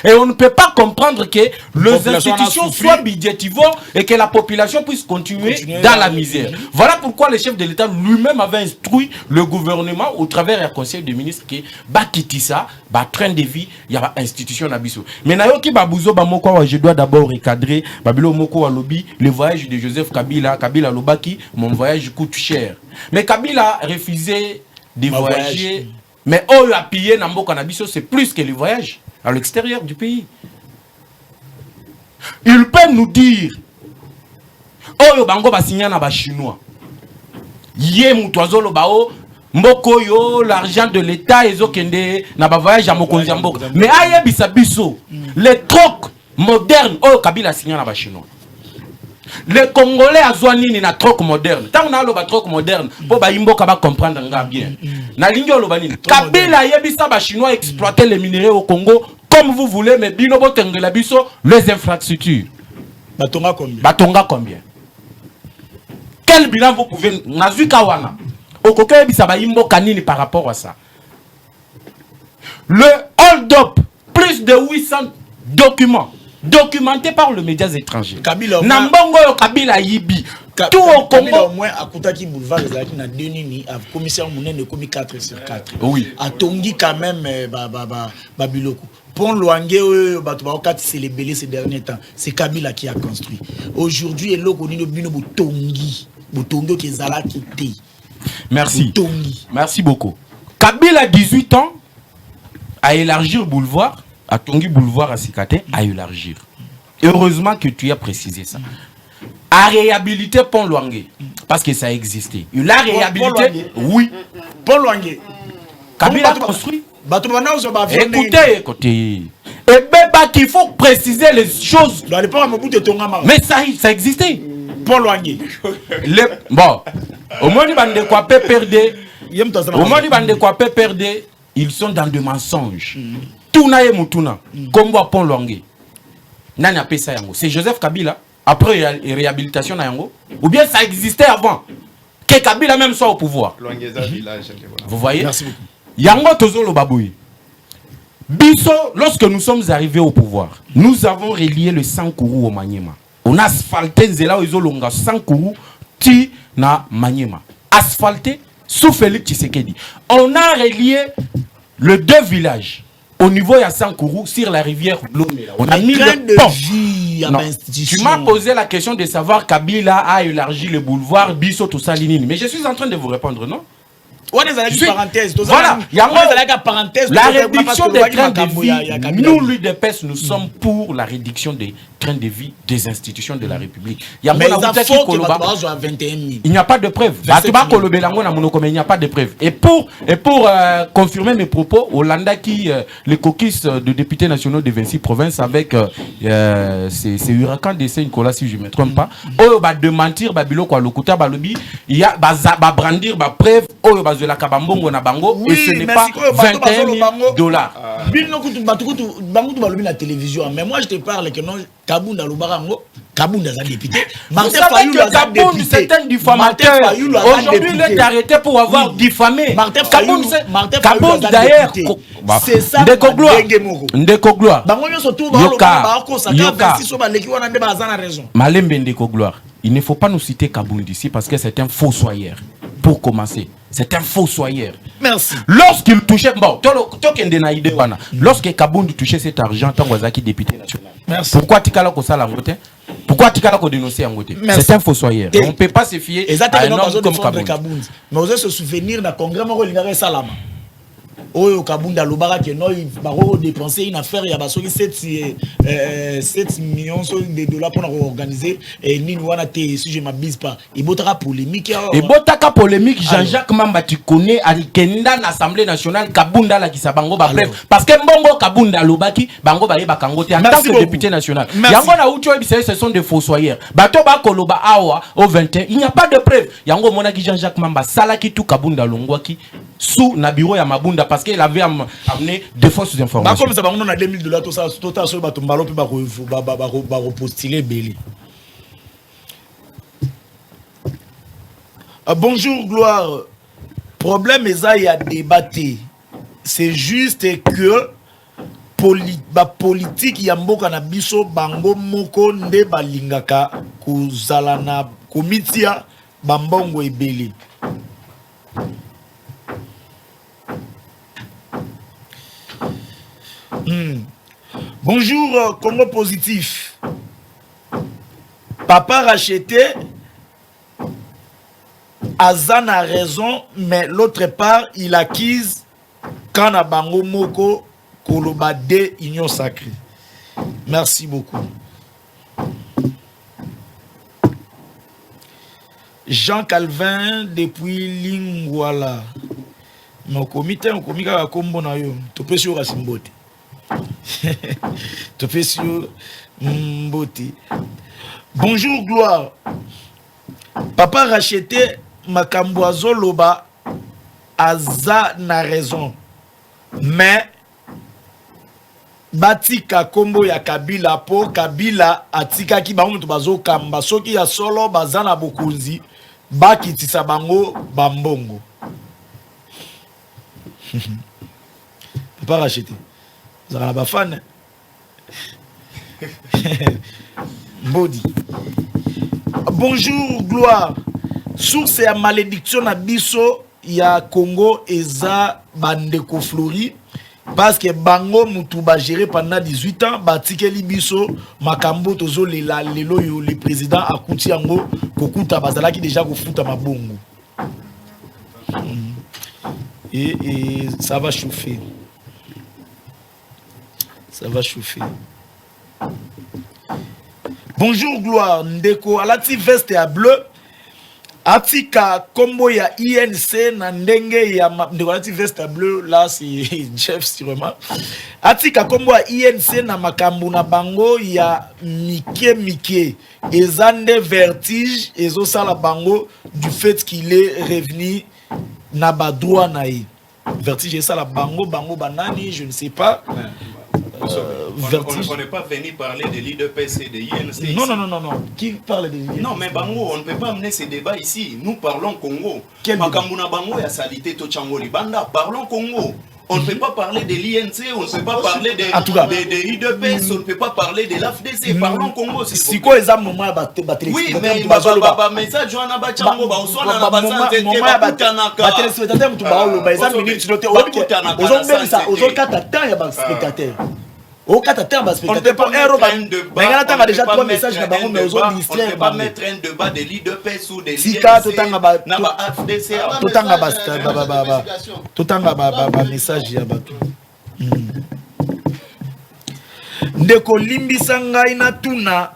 Et on ne peut pas comprendre que les institutions soient budgétivores et que la population puisse continuer dans la misère. Voilà pourquoi le chef de l'État lui-même avait instruit le gouvernement au travers du Conseil des ministres que Bakitissa, train de vie, il y a institution Nabiso. Mais Nayoki Babouzo Bamoko, je dois d'abord recadrer Babilo Moko Alobi, le voyage de Joseph Kabila, Kabila Lobaki, mon voyage coûte cher. Mais Kabila a refusé de voyager. Mais oh, a pillé Nambo Nabiso, c'est plus que le voyage à l'extérieur du pays. Il peut nous dire oh bango ba signa na ba chinois yé mutoazo lo bao mboko yo l'argent de l'état ezokende na ba voyage à mokonzi mboka mais aye bisabiso les trocs modernes oh Kabila signa na ba chinois. Les Congolais a nini na troc moderne. Tant on a le troc moderne, pour ba imboka ba comprendre nga bien. Na lingi lo banini. Kabila yebisa ba chinois exploiter les minéraux au Congo comme vous voulez, mais binobo tengela biso les infrastructures.
Batonga combien?
Batonga combien? Quel bilan vous pouvez nazuka wana? Okoko yebisa ba imboka nini par rapport à ça? Le hold-up, plus de 800 documents documenté par les médias étrangers.
Kabila
Nambongo yo Kabila yibi. Tout au Congo
au moins à Koutaki boulevard les na denini a commissaire Mounene commis 4/4.
Oui.
A Tongi quand même Babiloko. Pont Luange c'est les belés ces derniers temps. C'est Kabila qui a construit. Aujourd'hui el loko nino bino Tongi. Botongo qui zala quitté.
Merci.
Tongi.
Merci beaucoup. Kabila 18 ans à élargir boulevard à Tongi boulevard à Sikate à élargir. Heureusement que tu as précisé ça. À réhabiliter Pont Luange parce que ça existait. Il a réhabilité. Oui.
Pont Luange.
Kabila a construit. Écoutez. Et bien qu'il faut préciser les choses. Mais ça existait.
Pont Luange.
Bon. Au moins de quoi perdre. Au moins de quoi perdre. Ils sont dans des mensonges. Tuna et Mutuna. Comme Pont Luange. Nani a payé ça yango? C'est Joseph Kabila. Après réhabilitation na yango. Ou bien ça existait avant que Kabila même soit au pouvoir. Vous voyez?
Merci beaucoup.
Yango tozolo baboui. Biso, lorsque nous sommes arrivés au pouvoir, nous avons relié le Sankourou au Maniema. On a asphalté Nzela Izolonga Sankourou ti na Maniema. Asphalté sous Félix Tshisekedi. On a relié les deux villages au niveau de Sankourou sur la rivière Blomé. On a mis le pont. Non. Tu m'as posé la question de savoir Kabila a élargi le boulevard Biso tout ça linini. Mais je suis en train de vous répondre, non?
Voilà, la
réduction des trains de vie, nous, l'UDPS, nous sommes pour la réduction des trains de vie des institutions de la République. Il n'y a pas de preuve. Il n'y a pas de preuve. Et pour confirmer mes propos, Hollanda qui les caucus de députés nationaux de 26 provinces avec ces huracans de Saint-Nicolas, si je ne me trompe pas, eux va démentir Babilo quoi lokuta balobi, il y a brandir ba preuve de la Kabambongo na bango et ce n'est pas 21 000 $.
La télévision, mais moi je te parle que non, Kabounda Lubarango, Kabounda a député.
Martin Fayulu a député. C'est un diffamateur. Aujourd'hui, il est arrêté pour avoir diffamé.
Martin Fayulu
d'ailleurs.
C'est ça.
Ndeko Gloire. Malembe Ndeko Gloire. Il ne faut pas nous citer Kabound ici parce que c'est un fossoyeur. Pour commencer, c'est un fossoyeur.
Merci.
Lorsqu'il touchait, bon, lorsque Kabound touchait cet argent, tant que député national.
Merci.
Pourquoi Tikala ko sala ngote? Pourquoi Tikala ko dénoncer ngote? C'est un fossoyeur. On ne peut pas se fier à un homme comme Kabound.
Mais on doit se souvenir d'un congrès Moro Salama. Oyo Kabunda Lubara que non il va dépenser une affaire il y a 7 millions de dollars pour organiser et ni wana te si je m'abuse pas il botera polémique
et botaka polémique Jean-Jacques Mamba tu connais alikenda l'Assemblée nationale Kabunda la kisabango ba bref parce que mbongo Kabunda Lubaki bango ba yeba kangote en tant que député national yango na ucho ce sont des fossoyeurs bato ba koloba awa au 21 il n'y a pas de preuve yango monaki Jean-Jacques Mamba salaki tout Kabunda longwaki sous na bureau ya Mabunda parce qu'il avait amené de fausses informations.
Comme ça, on a 2000 $, tout ça, tout ça, sur Batumbalo, puis repostuler Béli. Bonjour, Gloire. Problème est ça, il y a débatté. C'est juste que politique, il y a mboka na biso, bango moko nde balingaka, kuzalana, komitia, bambongo et Béli. Bonjour, Congo positif. Papa racheté, Azan a raison, mais l'autre part, il acquise quand a bango moko kolobade union sacrée. Merci beaucoup. Jean Calvin depuis Lingwala. Mais au comité, on comité à combo na yo. Tu peux sur Asimbote. Tu fais sur Mboti. Bonjour Gloire. Papa racheté Makamboazo Loba Aza na raison. Mais Batika Kombo ya Kabila po Kabila atika ki bango bazo kamba soki ya solo bazana bokunzi baki tisa bango bambongo. Papa racheté. Vous avez la fan. Mbodi. Bonjour, Gloire. Source ya malédiction na biso ya Congo eza bandeko flori parce que bango mutu ba géré pendant 18 ans batikeli biso makambo tozo lelo yo le président akuti yango kokuta bazalaki déjà kofuta mabongo. Et ça va chauffer. Ça va chauffer. Bonjour Gloire Ndeko alati veste ya bleu atika kombo ya INC na ndenge ya Ndeko alati veste ya bleu là c'est Jeff sûrement atika kombo ya INC na makambu na bango ya mike ezande vertige ezo sala bango du fait qu'il est revenu na ba droit na ye vertige ça la bango banani je ne sais pas.
vertige. On n'est pas venu parler de l'IDPS et de l'INC.
Non, non, non, non, non. Qui parle de l'INC?
Non, mais Bango, on ne peut pas amener ces débats ici. Nous parlons Congo. Makambuna Bango et Salité Tochango Libanda, parlons Congo. On ne peut pas parler de l'INC, on ne peut pas parler de l'IDPS, on ne peut pas parler de l'AFDC. Parlons Congo.
C'est quoi les âmes moment à battre?
Oui, mais message Joana Bachango, Baosona Nabasante,
on ne peut
pas mettre un débat de l'IDPS ou de
l'INC. Ndeko limbisa ngai na tuna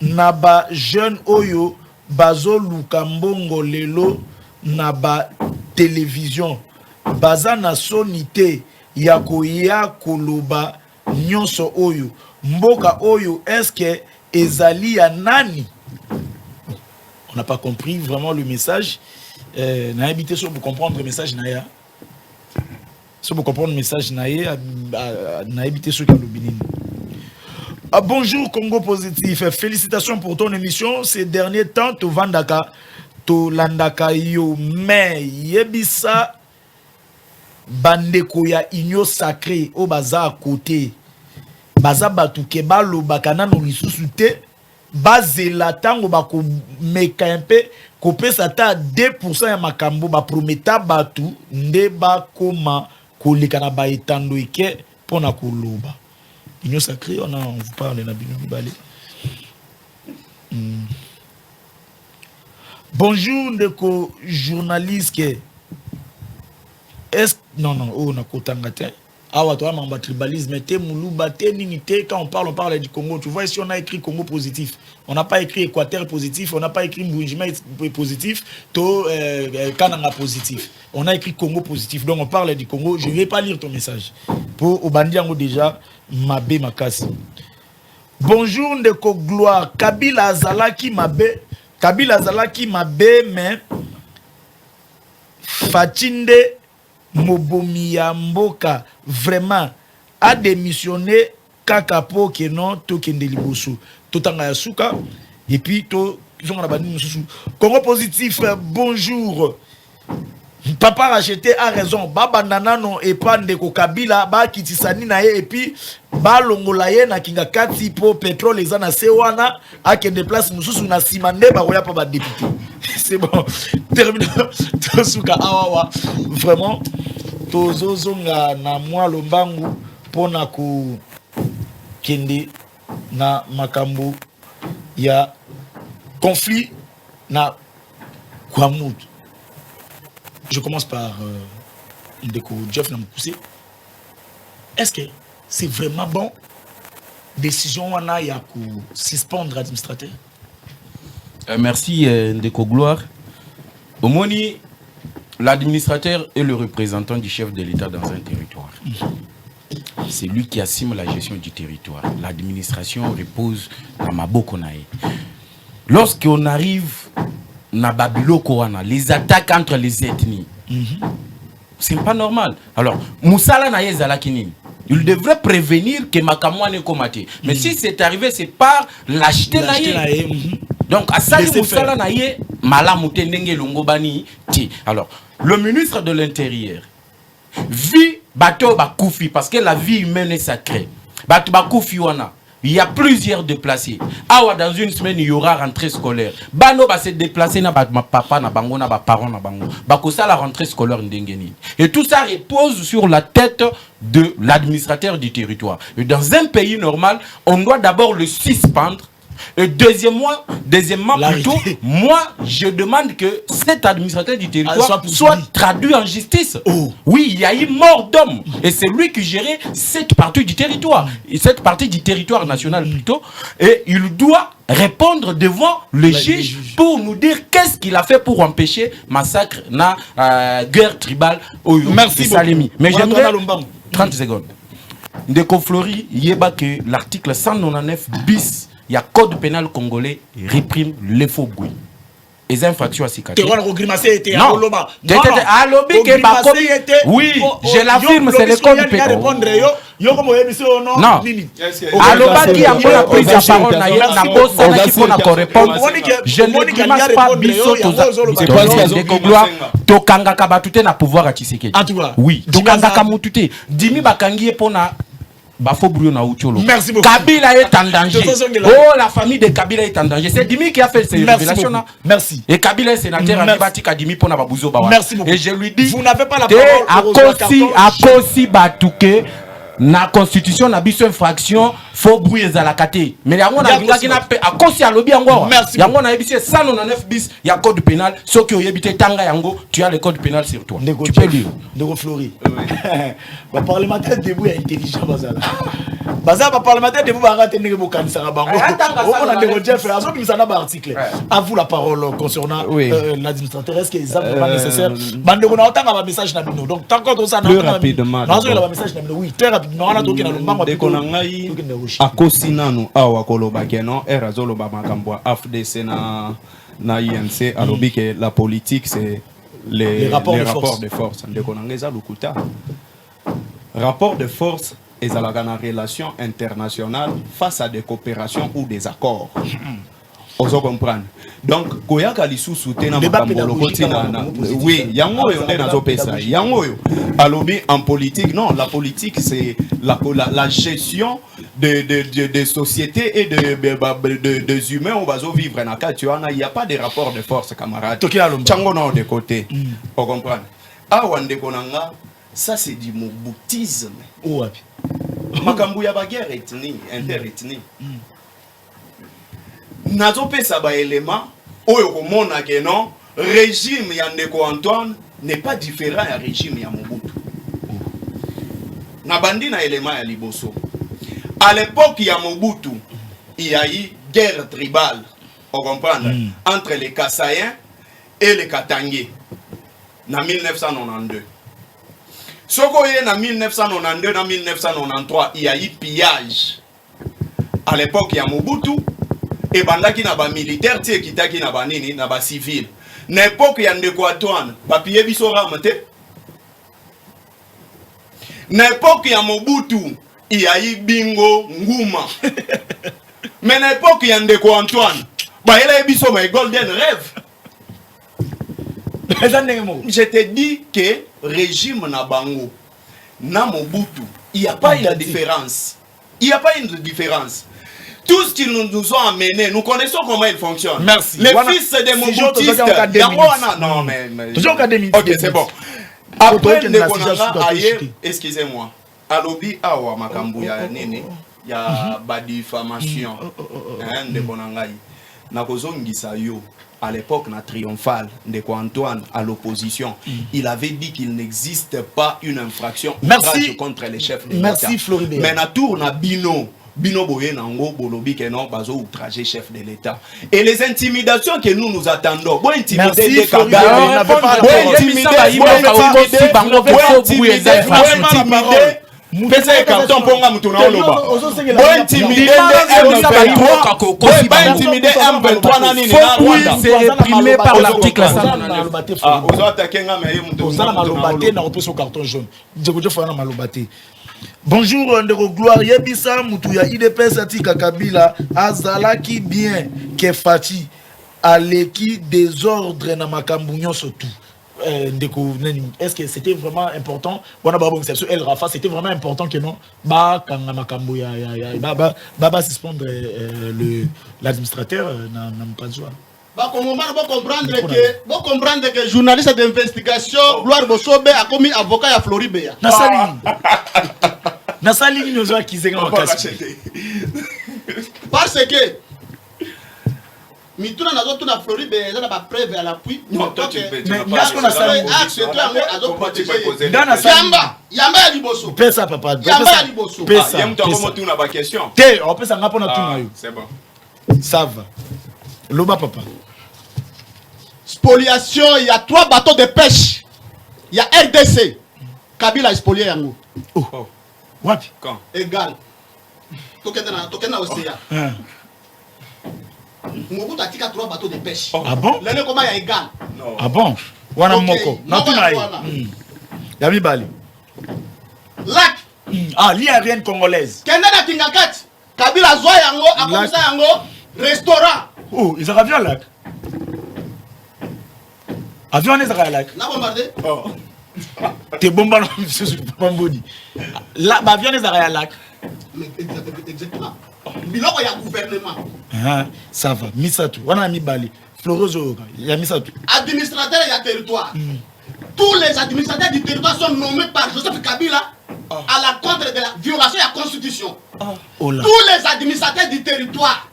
na ba jeune oyo bazo luka mbongo lelo na ba télévision baza na sonité ya koya koloba nyonso oyo mboka oyo est-ce que ezali ya nani? On n'a pas compris vraiment le message. Na habité sur pour comprendre le message na ya. Sur pour comprendre le message na ya na habité sur le Bénin. Bonjour Congo Positif, félicitations pour ton émission. Ces derniers temps, tu vandaka, tu landaka yo, mais yebisa bandeko ya inyo sacré au baza à côté. Baza batuke balo bakana no lisusu te. Bazela tango bako meka un peu kopé sata 2% ya makambo ba prometa batu nde ba koma kolekana ba etando ike pona koloba. Union sacrée, on vous parle de Nabino Nibale. Bonjour, ndeko journaliste. Est-ce non non oh na kotangate. Ah ouais toi mamba tribalisme te muluba te ninité quand on parle du Congo. Tu vois ici on a écrit Congo positif. On n'a pas écrit Équateur positif, on n'a pas écrit Mbunjima positif, to Kananga positif. On a écrit Congo positif. Donc on parle du Congo. Je ne vais pas lire ton message. Pour Obandiango déjà Mabé Makasi. Bonjour ndeko gloire. Kabila Azalaki Mabé. Kabila Azalaki Mabé mais Fatinde Mobomiya Mboka vraiment a démissionné Kakapo Kenon Tokende Liboso. Totanga Yasuka et puis to Congo positif bonjour. Papa Racheté a raison. Baba Nanano et pas ndeko Kabila ba kitisani na ye et puis ba longola ye na kinga kati po pétrole ezana sewana a ke déplace mususu na simande ba roya pa ba député. C'est bon. Terminé. Tosuka awawa. Vraiment tozozonga na mwa lombangu pona ku kende na makambo ya conflit na Kwamut. Je commence par Ndeko Jeff Namkousé. Est-ce que c'est vraiment bon décision on a ya ku suspendre l'administrateur?
Merci Ndeko Gloire. Au moni, l'administrateur est le représentant du chef de l'État dans un territoire. C'est lui qui assume la gestion du territoire. L'administration repose dans Mabokonae. Lorsqu'on arrive na Babilo Koana, les attaques entre les ethnies, c'est pas normal. Alors, Moussala na yezala kinini. Il devrait prévenir que Makamouane komate. Mais si c'est arrivé, c'est par l'acheter na ye. Donc, à ça, Moussala na ye, malamute ndenge longobani ti. Alors, le ministre de l'Intérieur vit bateau bakoufi parce que la vie humaine est sacrée. Bateau bakoufi wana. Il y a plusieurs déplacés. Awa dans une semaine il y aura rentrée scolaire. Bano va se déplacer na ba papa na bango na ba parents na bango. Bakosa la rentrée scolaire ndengeni. Et tout ça repose sur la tête de l'administrateur du territoire. Et dans un pays normal, on doit d'abord le suspendre. Et deuxièmement plutôt, moi je demande que cet administrateur du territoire soit traduit en justice. Oui, il y a eu mort d'homme et c'est lui qui gérait cette partie du territoire, cette partie du territoire national plutôt, et il doit répondre devant le juge pour nous dire qu'est-ce qu'il a fait pour empêcher massacre na guerre tribale.
Merci
Salimi. Mais j'aimerais 30 secondes. Ndeko Flori yeba que l'article 199 bis il y a code pénal congolais réprime les faux bruits. les infractions à Sikate.
Non,
oui, je l'affirme, c'est le code pénal. Non, alobaki yango na prise ya parole na ye na bosanaki mpona korépondre. Je ne grimace pas biso tozandeko gloire tokangaka bato te na pouvoir ya Tshisekedi. Oui, tokangaka mutu te. Dimi bakangi ye mpona bafo brouillon na Utiolo.
Merci beaucoup.
Kabila est en danger. Oh, la famille de Kabila est en danger. C'est Dimi qui a fait ces révélations là.
Merci.
Et Kabila est sénateur à Nibati Kadimi pour Nababouzo Bawa.
Merci beaucoup.
Et je lui dis,
vous n'avez pas la parole.
À Kosi Batouke, na constitution na biso infraction faut brouiller za la kate. Mais yango na binga ki na à Kosi alobi yango. Yango na ebisi 199 bis ya code pénal. Ce qui oyebite tanga yango, tu as le code pénal sur toi. Tu peux lire.
Ndeko Flori. Ba parlementaire debout est intelligent bazala. Bazala parlementaire debout ba rater ndenge bo kanisa bango. On a ndeko Jeff azo bimisa na ba article. À vous la parole concernant l'administrateur. Est-ce que c'est vraiment nécessaire? Bandeko na otanga ba message na bino. Donc tant que ça
plus rapidement.
Na ba message na bino. Oui, très rapidement. On a toki na lombango
de konangai akosi nanu awa koloba keno erazolo ba makambo AFDC na INC alobi que la politique c'est les rapports de force de konangai za lukuta rapport de force et à la relation internationale face à des coopérations ou des accords. On comprendre. Donc, koyaka lisusu tena makambo lokoti na oui, yango yo ndena zo pesa. Yango yo alobi en politique, non, la politique c'est la gestion de sociétés et de humains on va vivre na ka tu il y a pas de rapport de force camarade. Chango na de côté. On comprendre. Awa ndeko nanga, ça c'est du moboutisme.
Wapi.
Makambo ya ba guerre ethnie, interethnie. Nazo pesa ba élément oyo komona ke non régime ya ndeko Antoine n'est pas différent ya régime ya Mobutu. Na bandi na élément ya liboso. À l'époque ya Mobutu, il y a eu guerre tribale, on comprend, entre les Kasaïens et les Katangais. Na 1992. Soko ye na 1992 na 1993, il y a eu pillage. À l'époque ya Mobutu et bandaki na ba militaire tie kitaki na ba nini na ba civil. Na époque ya ndeko Antoine, ba piller biso ramate. Na époque ya Mobutu, il y a eu bingo nguma. Mais na époque ya ndeko Antoine, ba ela biso my golden rêve. Je te dis que régime na bango na Mobutu, il n'y a pas une différence. Il n'y a pas une différence. Tout ce qu'ils nous ont amené, nous connaissons comment ils fonctionnent.
Merci.
Les fils des Mobutistes. Non, mais... Ok, c'est bon. Après, excusez-moi. Alobi awa makambu ya nene ya ba diffamation. De konangai. Nakozongisa yo. À l'époque, na triomphale, Ndeko Antoine à l'opposition, il avait dit qu'il n'existe pas une infraction contre les chefs de l'État.
Merci Floribert.
Mais na tour na Bino Boye Nango Bolobi que non bazo outrager chef de l'État. Et les intimidations que nous attendons, bon intimider des Kagame, pesa carton ponga mutuna oloba bo intimider M23 na nini na Rwanda
c'est réprimé par l'article 199
ozo attaquer nga mais mutu
na malobate na opesa carton jaune je fera na malobate. Bonjour ndeko Gloire yebisa mutu ya IDPS atika Kabila azalaki bien ke fati aleki désordre na makambu nyonso tout. Est-ce que c'était vraiment important? El Rafa, c'était vraiment important que non? Baba suspendre l'administrateur
comprendre que journaliste d'investigation Gloire Bosobe a commis avocat à Floribert.
Nasali nous a qui
parce que Mituna nazo tuna Floribert na ba preuve à l'appui.
Non, toi tu peux.
Mais est-ce qu'on a ça?
Yamba ya liboso.
Pesa papa.
Yamba ya liboso.
Pesa. Yamba comment tu na ba question.
Té, on peut ça ngapa na tuna yo.
C'est bon.
Ça va. Loba papa. Spoliation, il y a 3 bateaux de pêche. Il y a RDC. Kabila a spolié yango.
Oh.
Wapi?
Quand?
Égal. Tokena océan. Ngoku tatika 3 bateaux de pêche.
Ah bon?
L'année comment il y a égal.
Ah bon? Wana
Ok.
moko.
Non,
Natunai.
voilà.
Yami Bali.
Lac.
Ah, l'Iarienne congolaise.
Kenda na Tingakati. Kabila Zoa yango, akomisa yango, restaurant.
Oh, ils ont avion là. Avion est à lac.
Na bombardé.
Oh. T'es bomba non, monsieur Pambodi. Là, avion est à lac.
Exactement. Biloko ya gouvernement.
Ah, ça va. Misatu. Wana mi Bali. Florozo, il y a Misatu.
Administrateur et territoire. Tous les administrateurs du territoire sont nommés par Joseph Kabila à la contre de la violation de la constitution.
Oh là.
Tous les administrateurs du territoire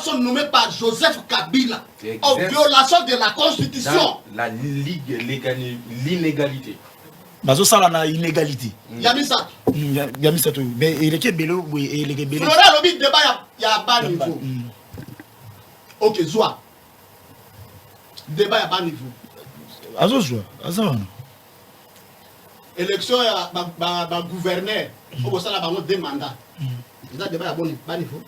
sont nommés par Joseph Kabila en violation de la constitution.
La l'inégalité.
Bazo sala na inégalité.
Yamisa.
Misatu. Mais il est que bello, oui, il est que bello.
Flora lobby débat ya bas niveau. Ok, Zoa. Débat ya bas niveau.
Azo joie. Azo.
Élection ya ba gouverneur. Au ça là ba 2 mandats. Ça débat ya bas niveau.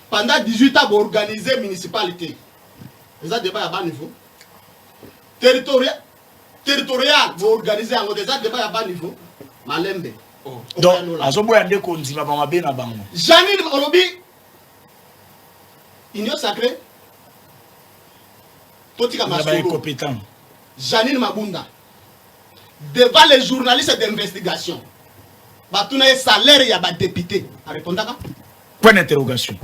Pendant 18 ans, vous organisez municipalité. Ça débat à bas niveau. Territorial, vous organisez un débat à bas niveau. Malembe.
Donc, Azo Boyande Konzi, ma maman Bena Bango.
Janine Olobi, Union Sacrée. Totika Masolo.
Compétent.
Janine Mabunda. Devant les journalistes d'investigation. Batuna et salaire, il y a des députés. À répondre à
Point d'interrogation.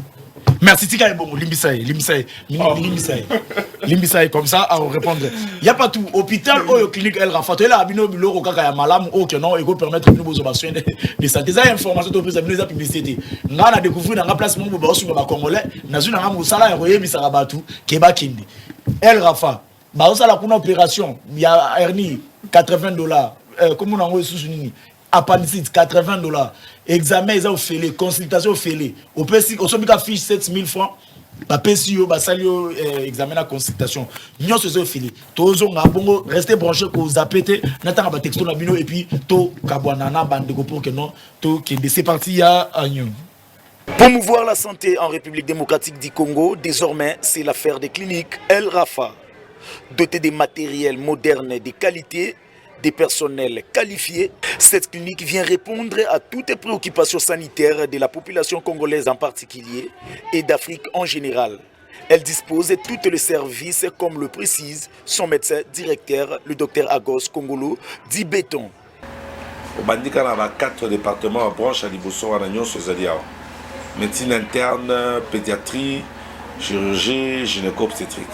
Merci Tika et bon, Limbisaï, comme ça à répondre. Il n'y a pas tout. Hôpital ou clinique El Rafa, tu es là, Abino Bilo, Okaka ya Malam, ou que non, et qu'on permettre de nous aux soins de santé. Ça, information, tu peux savoir la publicité. On a découvert dans la place, mon bobo, sur le Congolais, dans une amoussala, et voyez, Misarabatu, Keba Kindi. El Rafa, bah, ça, la pour une opération, il y a hernie, $80. Comment on a sous-souligné? Appendicite, $80. Examen, ils ont fait les consultations, fait les. Au PSI, au sommet, fiche 7 000 francs. Ba PSI, ba salio, examen la consultation. Nous sommes fait les. Tous on a bon, restez branchés pour zapper. N'attends pas texto na bino et puis to kabwanana bande pour que non, to qui c'est parti à Agnon. Promouvoir la santé en République démocratique du Congo, désormais, c'est l'affaire des cliniques El Rafa. Dotées de matériel moderne de qualité, des personnels qualifiés, cette clinique vient répondre à toutes les préoccupations sanitaires de la population congolaise en particulier et d'Afrique en général. Elle dispose de tous les services comme le précise son médecin directeur, le docteur Agos Kongolo, dit Béton.
Au bandika na 4 départements à branche à Liboso à Nyon Sozalia. Médecine interne, pédiatrie, chirurgie, gynéco-obstétrique.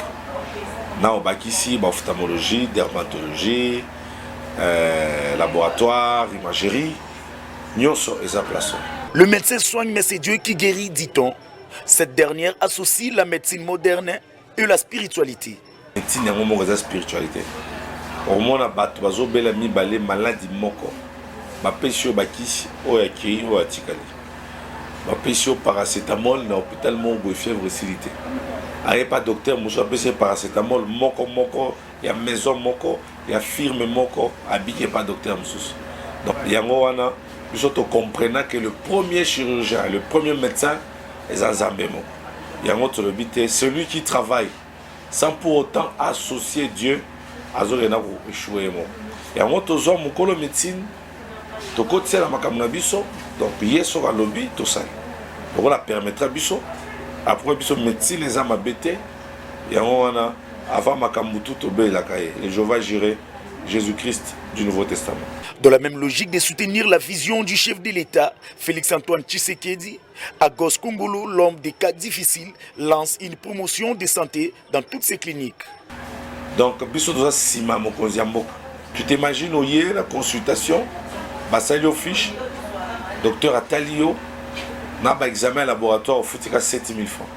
Na au bac ici, ophtalmologie, dermatologie, laboratoire, imagerie, Nyonso et sa place.
Le médecin soigne, mais c'est Dieu qui guérit, dit-on. Cette dernière associe la médecine moderne et la spiritualité.
Médecine est la spiritualité. Au moins, on a bela mi balé maladie moko. Ma pesio bakisi o ya kiri o atikali. Ma pesio paracétamol na hôpital mongo fièvre silité. Aye pas docteur muso apese paracétamol moko ya maison moko ya firme moko habillé pas docteur muso. Donc yango wana nous comprenons que le premier chirurgien, le premier médecin est un zambemo. Yango to le bité celui qui travaille sans pour autant associer Dieu à Zorena pour échouer. Yango to zo mukolo médecine to côté la makamna biso donc yeso ka lobby to ça. Donc on la permettra biso après biso médecine les âmes abété yango wana avant makambutu to be la kaye et je vais gérer Jésus-Christ du Nouveau Testament.
Dans la même logique de soutenir la vision du chef de l'État, Félix-Antoine Tshisekedi, Agos Kongolo, l'homme des cas difficiles, lance une promotion de santé dans toutes ses cliniques.
Donc, tu t'imagines au hier la consultation, Basalio Fiche, docteur Atalio, n'a pas examen laboratoire au foutika 7 000 francs.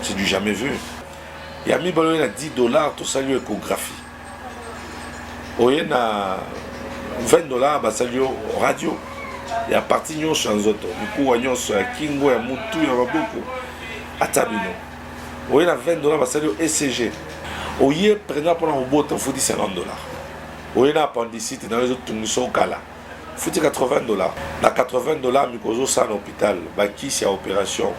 C'est du jamais vu. Il y a mis $10 tout ça, échographie. Il y a $20 basalio radio. Il y a parti nyon sur un autre. Du coup, il y a Kingo, il y a Moutou, il y a beaucoup. Atabino. Il y a $20 basalio ECG. Il y a prenant pour un robot, il faut $50. Il y a appendicite dans les autres tungiso au Kala. Il faut $80. Dans $80, il y a un hôpital. Qui c'est opération.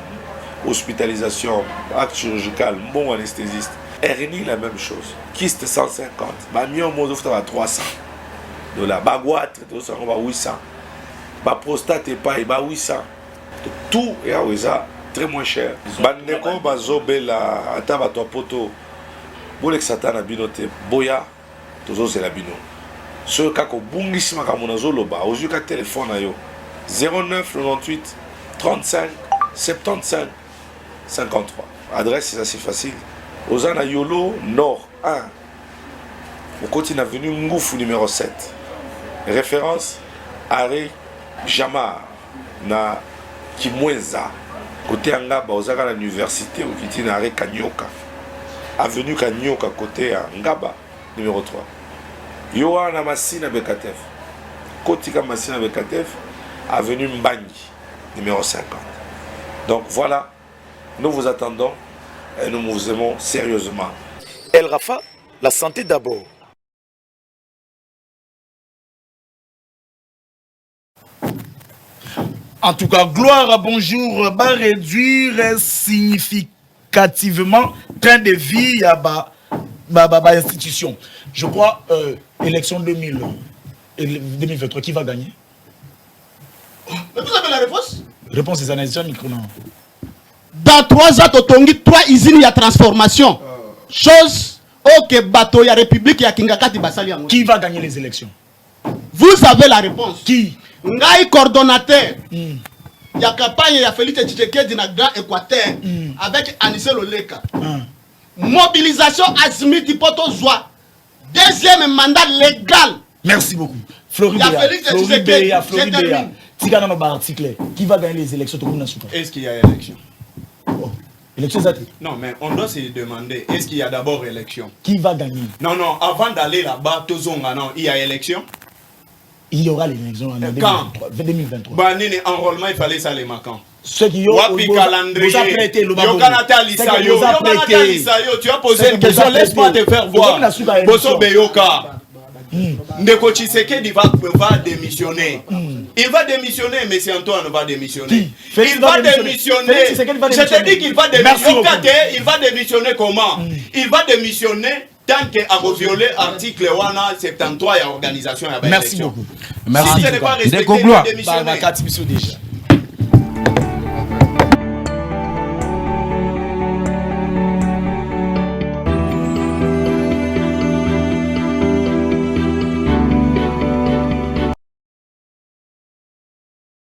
hospitalisation, acte chirurgical, bon anesthésiste. RNI, la même chose. Kyste 150. Bamion, on offre à 300 $. Baguatre, on va 800. Prostate, pas, 800. Tout est à très moins cher. Bandeko, bazobela, atabato poto. Bolek satana binote. Boya, tozo c'est la bino. Ce kako bungisi makamonazo loba. Ozuka téléphone ayo. 09 98 35 75 53. Adresse, c'est assez facile. Ozana Yolo, Nord 1. Au côté avenue Ngoufou numéro 7. Référence, Arrêt Jamar, na Kimwenza. Côté Angaba, Ozaka à l'université, au côté Arrêt Kanyoka. Avenue Kanyoka, côté Angaba, numéro 3. Yoa na Massina Bekatef. Côté Massina Bekatef, avenue Mbangi, numéro 50. Donc voilà, nous vous attendons et nous vous aimons sérieusement.
El Rafa, la santé d'abord. En tout cas, gloire, bonjour, va réduire significativement train de vie à institution. Je crois, élection 2023, qui va gagner?
Mais vous avez la réponse?
Réponse des analyses micro.
Dans 3 ans, Totongi, 3 usines de transformation. Chose que bateau ya République ya Kingakati Basali.
Qui va gagner les élections?
Vous avez la réponse.
Qui?
Ngai coordonnateur. Il y a campagne, il y a Félix Tshisekedi dans Grand Équateur avec Anissé Loleka. Mobilisation Azimi Poto Zoa. Deuxième mandat légal.
Merci beaucoup. Floride Béa. Tigana no article. Qui va gagner les élections?
Est-ce qu'il y a élection?
Élection
non, mais on doit se demander, est-ce qu'il y a d'abord élection?
Qui va gagner?
Non, avant d'aller là-bas, il y a élection?
Il y aura l'élection en 2023.
Banine enrôlement, il fallait ça les marquants.
Ceux qui ont
calendrier. Tu as posé une question, laisse-moi te faire voir. Boso Beyoka. Ndeko Tshisekedi va démissionner. Il va démissionner, mais c'est Antoine va démissionner. Il va démissionner. Je te dis qu'il va démissionner. Il va démissionner comment? Il va démissionner tant qu'il a violé l'article 73 et l'organisation.
Merci beaucoup.
Merci.
Si ce n'est pas respecté, il va démissionner.
Déjà.